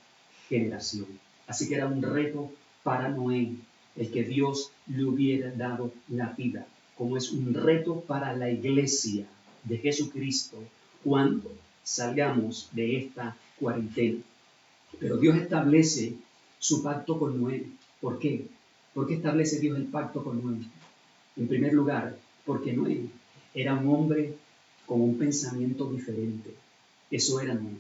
generación? Así que era un reto para Noé el que Dios le hubiera dado la vida, como es un reto para la iglesia de Jesucristo cuando salgamos de esta cuarentena. Pero Dios establece su pacto con Noé. ¿Por qué? ¿Por qué establece Dios el pacto con Noé? En primer lugar, porque Noé era un hombre con un pensamiento diferente. Eso era Noé.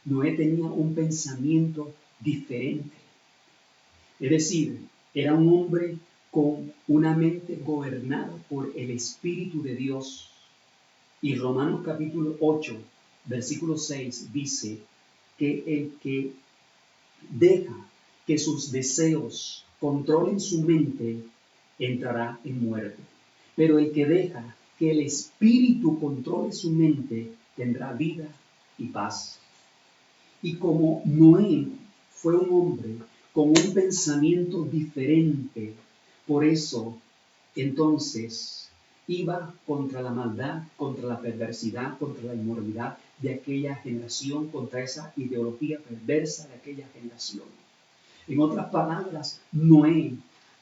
Noé tenía un pensamiento diferente. Es decir, era un hombre con una mente gobernada por el Espíritu de Dios. Y Romanos capítulo 8, versículo 6 dice que el que deja que sus deseos controlen su mente entrará en muerte. Pero el que deja que el Espíritu controle su mente tendrá vida y paz. Y como Noé fue un hombre con un pensamiento diferente, por eso entonces iba contra la maldad, contra la perversidad, contra la inmoralidad de aquella generación, contra esa ideología perversa de aquella generación. En otras palabras, Noé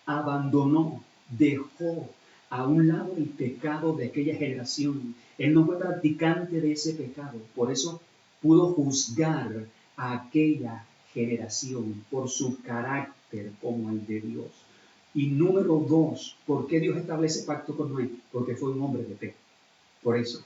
abandonó, dejó a un lado el pecado de aquella generación. Él no fue practicante de ese pecado, por eso pudo juzgar a aquella generación por su carácter como el de Dios. Y número 2, ¿por qué Dios establece pacto con Noé? Porque fue un hombre de fe, por eso.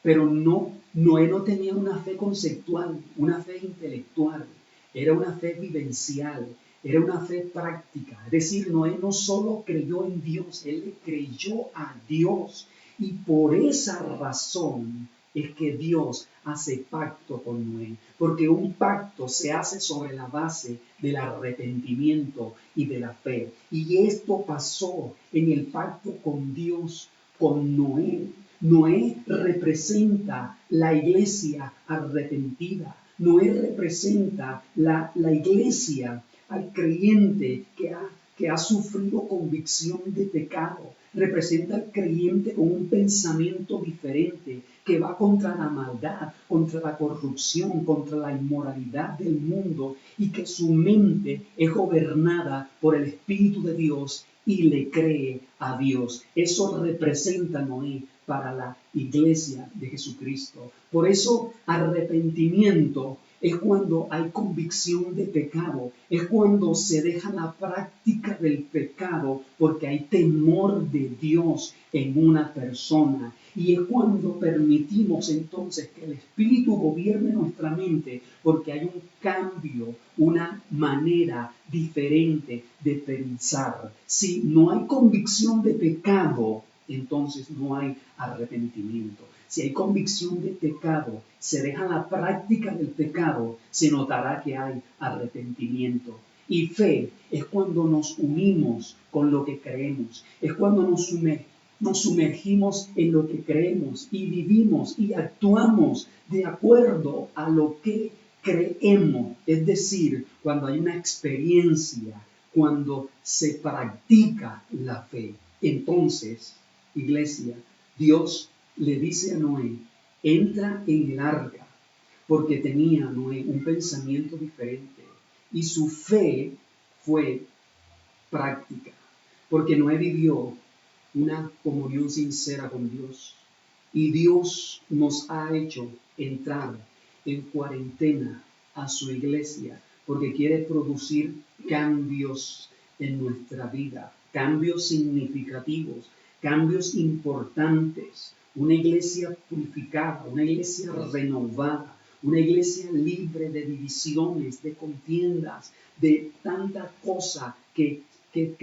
Pero Noé no tenía una fe conceptual, una fe intelectual, era una fe vivencial, era una fe práctica. Es decir, Noé no solo creyó en Dios, él le creyó a Dios. Y por esa razón es que Dios hace pacto con Noé. Porque un pacto se hace sobre la base del arrepentimiento y de la fe. Y esto pasó en el pacto con Dios, con Noé. Noé representa la iglesia arrepentida. Noé representa la iglesia al creyente que ha sufrido convicción de pecado. Representa al creyente con un pensamiento diferente que va contra la maldad, contra la corrupción, contra la inmoralidad del mundo y que su mente es gobernada por el Espíritu de Dios y le cree a Dios. Eso representa Noé para la iglesia de Jesucristo. Por eso arrepentimiento es cuando hay convicción de pecado, es cuando se deja la práctica del pecado porque hay temor de Dios en una persona. Y es cuando permitimos entonces que el Espíritu gobierne nuestra mente porque hay un cambio, una manera diferente de pensar. Si no hay convicción de pecado, entonces no hay arrepentimiento. Si hay convicción de pecado, se deja la práctica del pecado, se notará que hay arrepentimiento. Y fe es cuando nos unimos con lo que creemos, es cuando nos sumergimos en lo que creemos y vivimos y actuamos de acuerdo a lo que creemos. Es decir, cuando hay una experiencia, cuando se practica la fe. Entonces, iglesia, Dios le dice a Noé, entra en el arca, porque tenía Noé un pensamiento diferente y su fe fue práctica, porque Noé vivió una comunión sincera con Dios y Dios nos ha hecho entrar en cuarentena a su iglesia porque quiere producir cambios en nuestra vida, cambios significativos, cambios importantes, una iglesia purificada, una iglesia renovada, una iglesia libre de divisiones, de contiendas, de tanta cosa que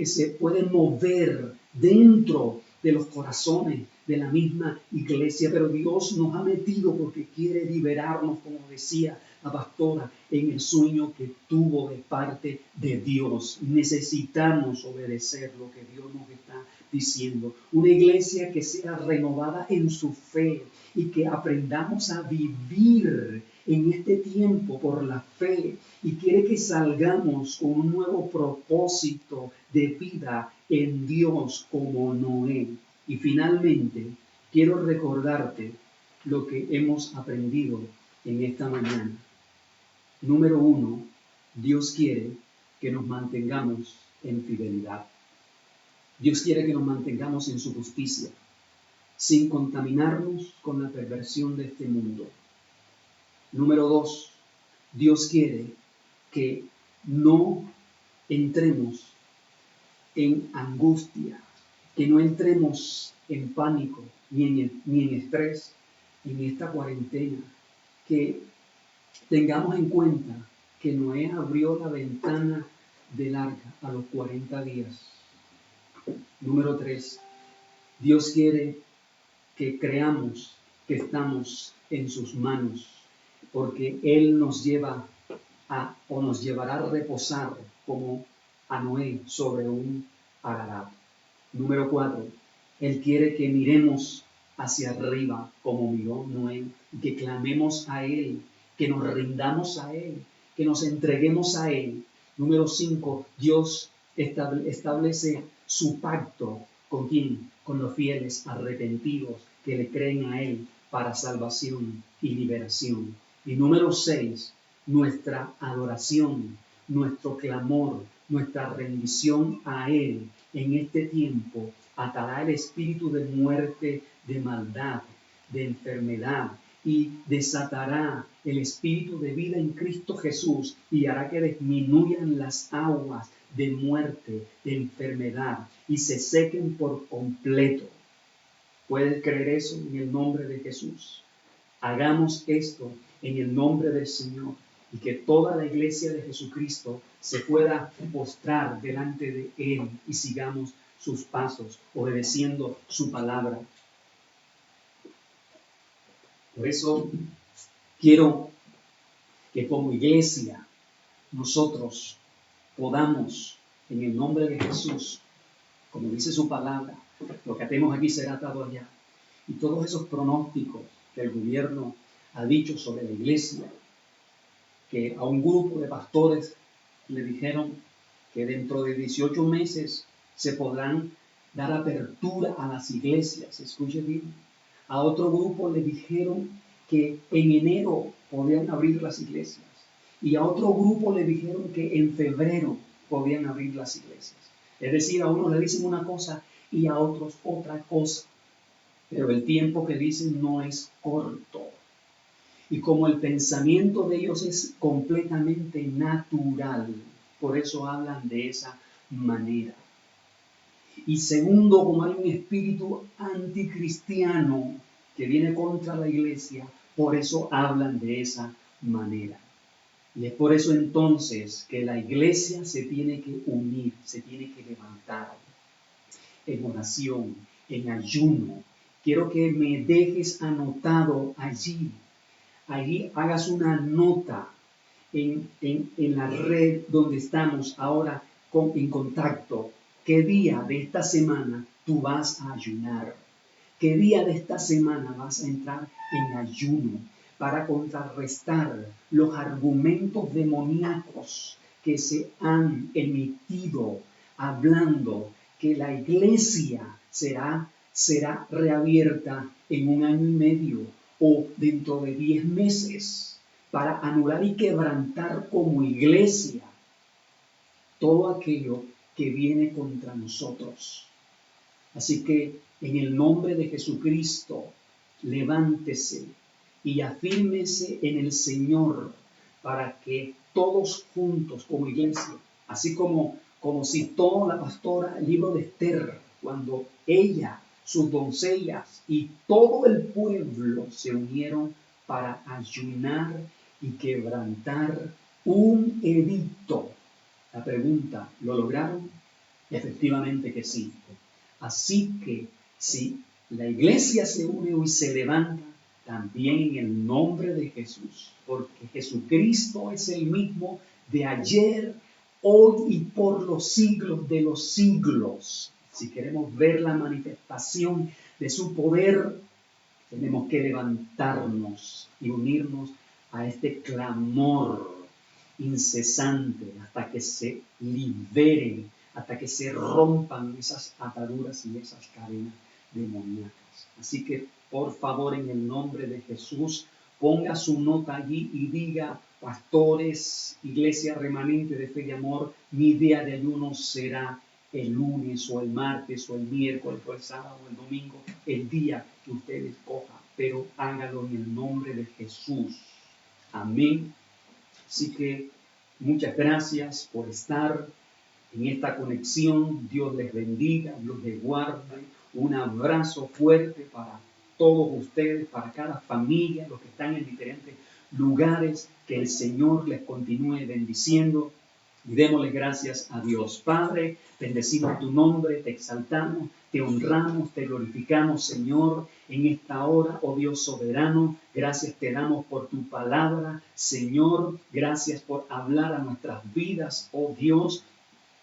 se puede mover dentro de los corazones de la misma iglesia, pero Dios nos ha metido porque quiere liberarnos, como decía la pastora, en el sueño que tuvo de parte de Dios. Necesitamos obedecer lo que Dios nos está diciendo. Una iglesia que sea renovada en su fe y que aprendamos a vivir en este tiempo por la fe, y quiere que salgamos con un nuevo propósito de vida en Dios como Noé. Y finalmente, quiero recordarte lo que hemos aprendido en esta mañana. Número 1, Dios quiere que nos mantengamos en fidelidad. Dios quiere que nos mantengamos en su justicia, sin contaminarnos con la perversión de este mundo. Número 2, Dios quiere que no entremos en angustia, que no entremos en pánico ni en estrés en esta cuarentena, que tengamos en cuenta que Noé abrió la ventana del arca a los 40 días. Número 3, Dios quiere que creamos que estamos en sus manos, porque Él nos lleva nos llevará a reposar como a Noé sobre un Ararat. Número 4, Él quiere que miremos hacia arriba como miró Noé, y que clamemos a Él, que nos rindamos a Él, que nos entreguemos a Él. Número 5, Dios establece su pacto ¿con quién? Con los fieles arrepentidos que le creen a Él para salvación y liberación. Y número 6, nuestra adoración, nuestro clamor, nuestra rendición a Él en este tiempo atará el espíritu de muerte, de maldad, de enfermedad, y desatará el espíritu de vida en Cristo Jesús y hará que disminuyan las aguas de muerte, de enfermedad, y se sequen por completo. ¿Puedes creer eso en el nombre de Jesús? Hagamos esto en el nombre del Señor, y que toda la iglesia de Jesucristo se pueda postrar delante de Él y sigamos sus pasos, obedeciendo su palabra. Por eso quiero que como iglesia nosotros podamos, en el nombre de Jesús, como dice su palabra, lo que atemos aquí será atado allá. Y todos esos pronósticos que el gobierno ha dicho sobre la iglesia, que a un grupo de pastores le dijeron que dentro de 18 meses se podrán dar apertura a las iglesias, escuche bien. A otro grupo le dijeron que en enero podían abrir las iglesias. Y a otro grupo le dijeron que en febrero podían abrir las iglesias. Es decir, a unos le dicen una cosa y a otros otra cosa. Pero el tiempo que dicen no es corto. Y como el pensamiento de ellos es completamente natural, por eso hablan de esa manera. Y segundo, como hay un espíritu anticristiano que viene contra la iglesia, por eso hablan de esa manera. Y es por eso entonces que la iglesia se tiene que unir, se tiene que levantar en oración, en ayuno. Quiero que me dejes anotado allí. Allí hagas una nota en la red donde estamos ahora en contacto. ¿Qué día de esta semana tú vas a ayunar? ¿Qué día de esta semana vas a entrar en ayuno para contrarrestar los argumentos demoníacos que se han emitido hablando que la iglesia será reabierta en 1 año y medio o dentro de 10 meses para anular y quebrantar como iglesia todo aquello que viene contra nosotros? Así que en el nombre de Jesucristo, levántese y afírmese en el Señor para que todos juntos como iglesia, así como citó la pastora el libro de Esther, cuando ella, sus doncellas y todo el pueblo se unieron para ayunar y quebrantar un edicto. La pregunta, ¿lo lograron? Efectivamente que sí. Así que si la iglesia se une y se levanta, también en el nombre de Jesús, porque Jesucristo es el mismo de ayer, hoy y por los siglos de los siglos. Si queremos ver la manifestación de su poder, tenemos que levantarnos y unirnos a este clamor incesante hasta que se liberen, hasta que se rompan esas ataduras y esas cadenas demoníacas. Así que, por favor, en el nombre de Jesús, ponga su nota allí y diga: pastores, iglesia remanente de fe y amor, mi día de ayuno será el lunes o el martes o el miércoles o el sábado o el domingo, el día que ustedes escojan, pero hágalo en el nombre de Jesús. Amén. Así que muchas gracias por estar en esta conexión. Dios les bendiga, Dios les guarde. Un abrazo fuerte para todos ustedes, para cada familia, los que están en diferentes lugares. Que el Señor les continúe bendiciendo. Y démosle gracias a Dios. Padre, bendecimos tu nombre, te exaltamos, te honramos, te glorificamos, Señor, en esta hora, oh Dios soberano. Gracias te damos por tu palabra, Señor. Gracias por hablar a nuestras vidas, oh Dios.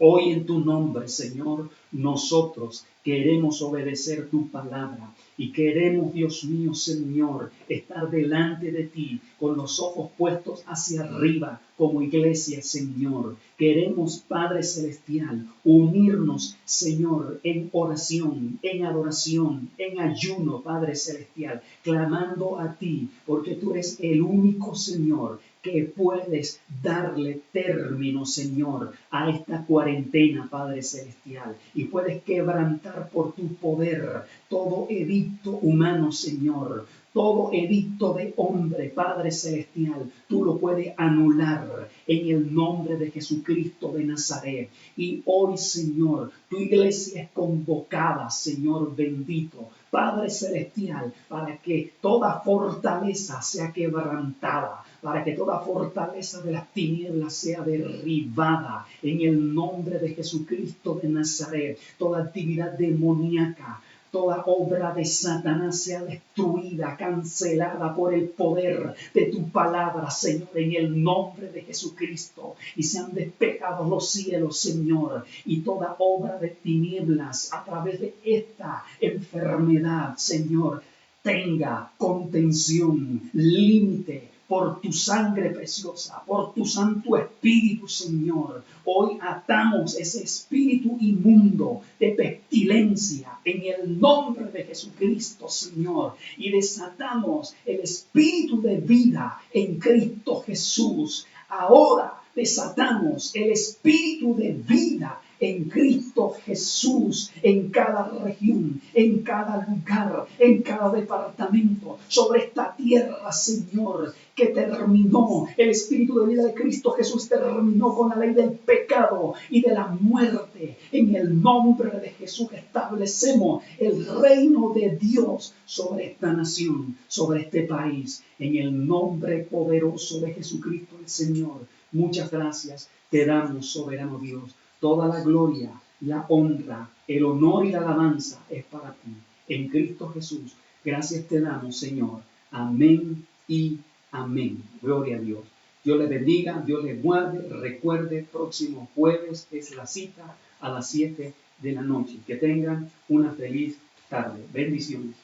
Hoy en tu nombre, Señor, nosotros queremos obedecer tu palabra y queremos, Dios mío, Señor, estar delante de ti con los ojos puestos hacia arriba como iglesia, Señor. Queremos, Padre Celestial, unirnos, Señor, en oración, en adoración, en ayuno, Padre Celestial, clamando a ti, porque tú eres el único, Señor, que puedes darle término, Señor, a esta cuarentena, Padre Celestial, y puedes quebrantar por tu poder todo edicto humano, Señor, todo edicto de hombre, Padre Celestial, tú lo puedes anular en el nombre de Jesucristo de Nazaret. Y hoy, Señor, tu iglesia es convocada, Señor bendito, Padre Celestial, para que toda fortaleza sea quebrantada, para que toda fortaleza de las tinieblas sea derribada en el nombre de Jesucristo de Nazaret. Toda actividad demoníaca, toda obra de Satanás sea destruida, cancelada por el poder de tu palabra, Señor, en el nombre de Jesucristo. Y sean despejados los cielos, Señor, y toda obra de tinieblas a través de esta enfermedad, Señor, tenga contención, límite, por tu sangre preciosa, por tu Santo Espíritu, Señor. Hoy atamos ese espíritu inmundo de pestilencia en el nombre de Jesucristo, Señor, y desatamos el espíritu de vida en Cristo Jesús. Ahora desatamos el espíritu de vida en Cristo Jesús, en cada región, en cada lugar, en cada departamento, sobre esta tierra, Señor, que terminó, el Espíritu de vida de Cristo Jesús terminó con la ley del pecado y de la muerte. En el nombre de Jesús establecemos el reino de Dios sobre esta nación, sobre este país, en el nombre poderoso de Jesucristo el Señor. Muchas gracias te damos, soberano Dios. Toda la gloria, la honra, el honor y la alabanza es para ti. En Cristo Jesús, gracias te damos, Señor. Amén y amén. Gloria a Dios. Dios les bendiga, Dios les guarde. Recuerde, próximo jueves es la cita a las 7 de la noche. Que tengan una feliz tarde. Bendiciones.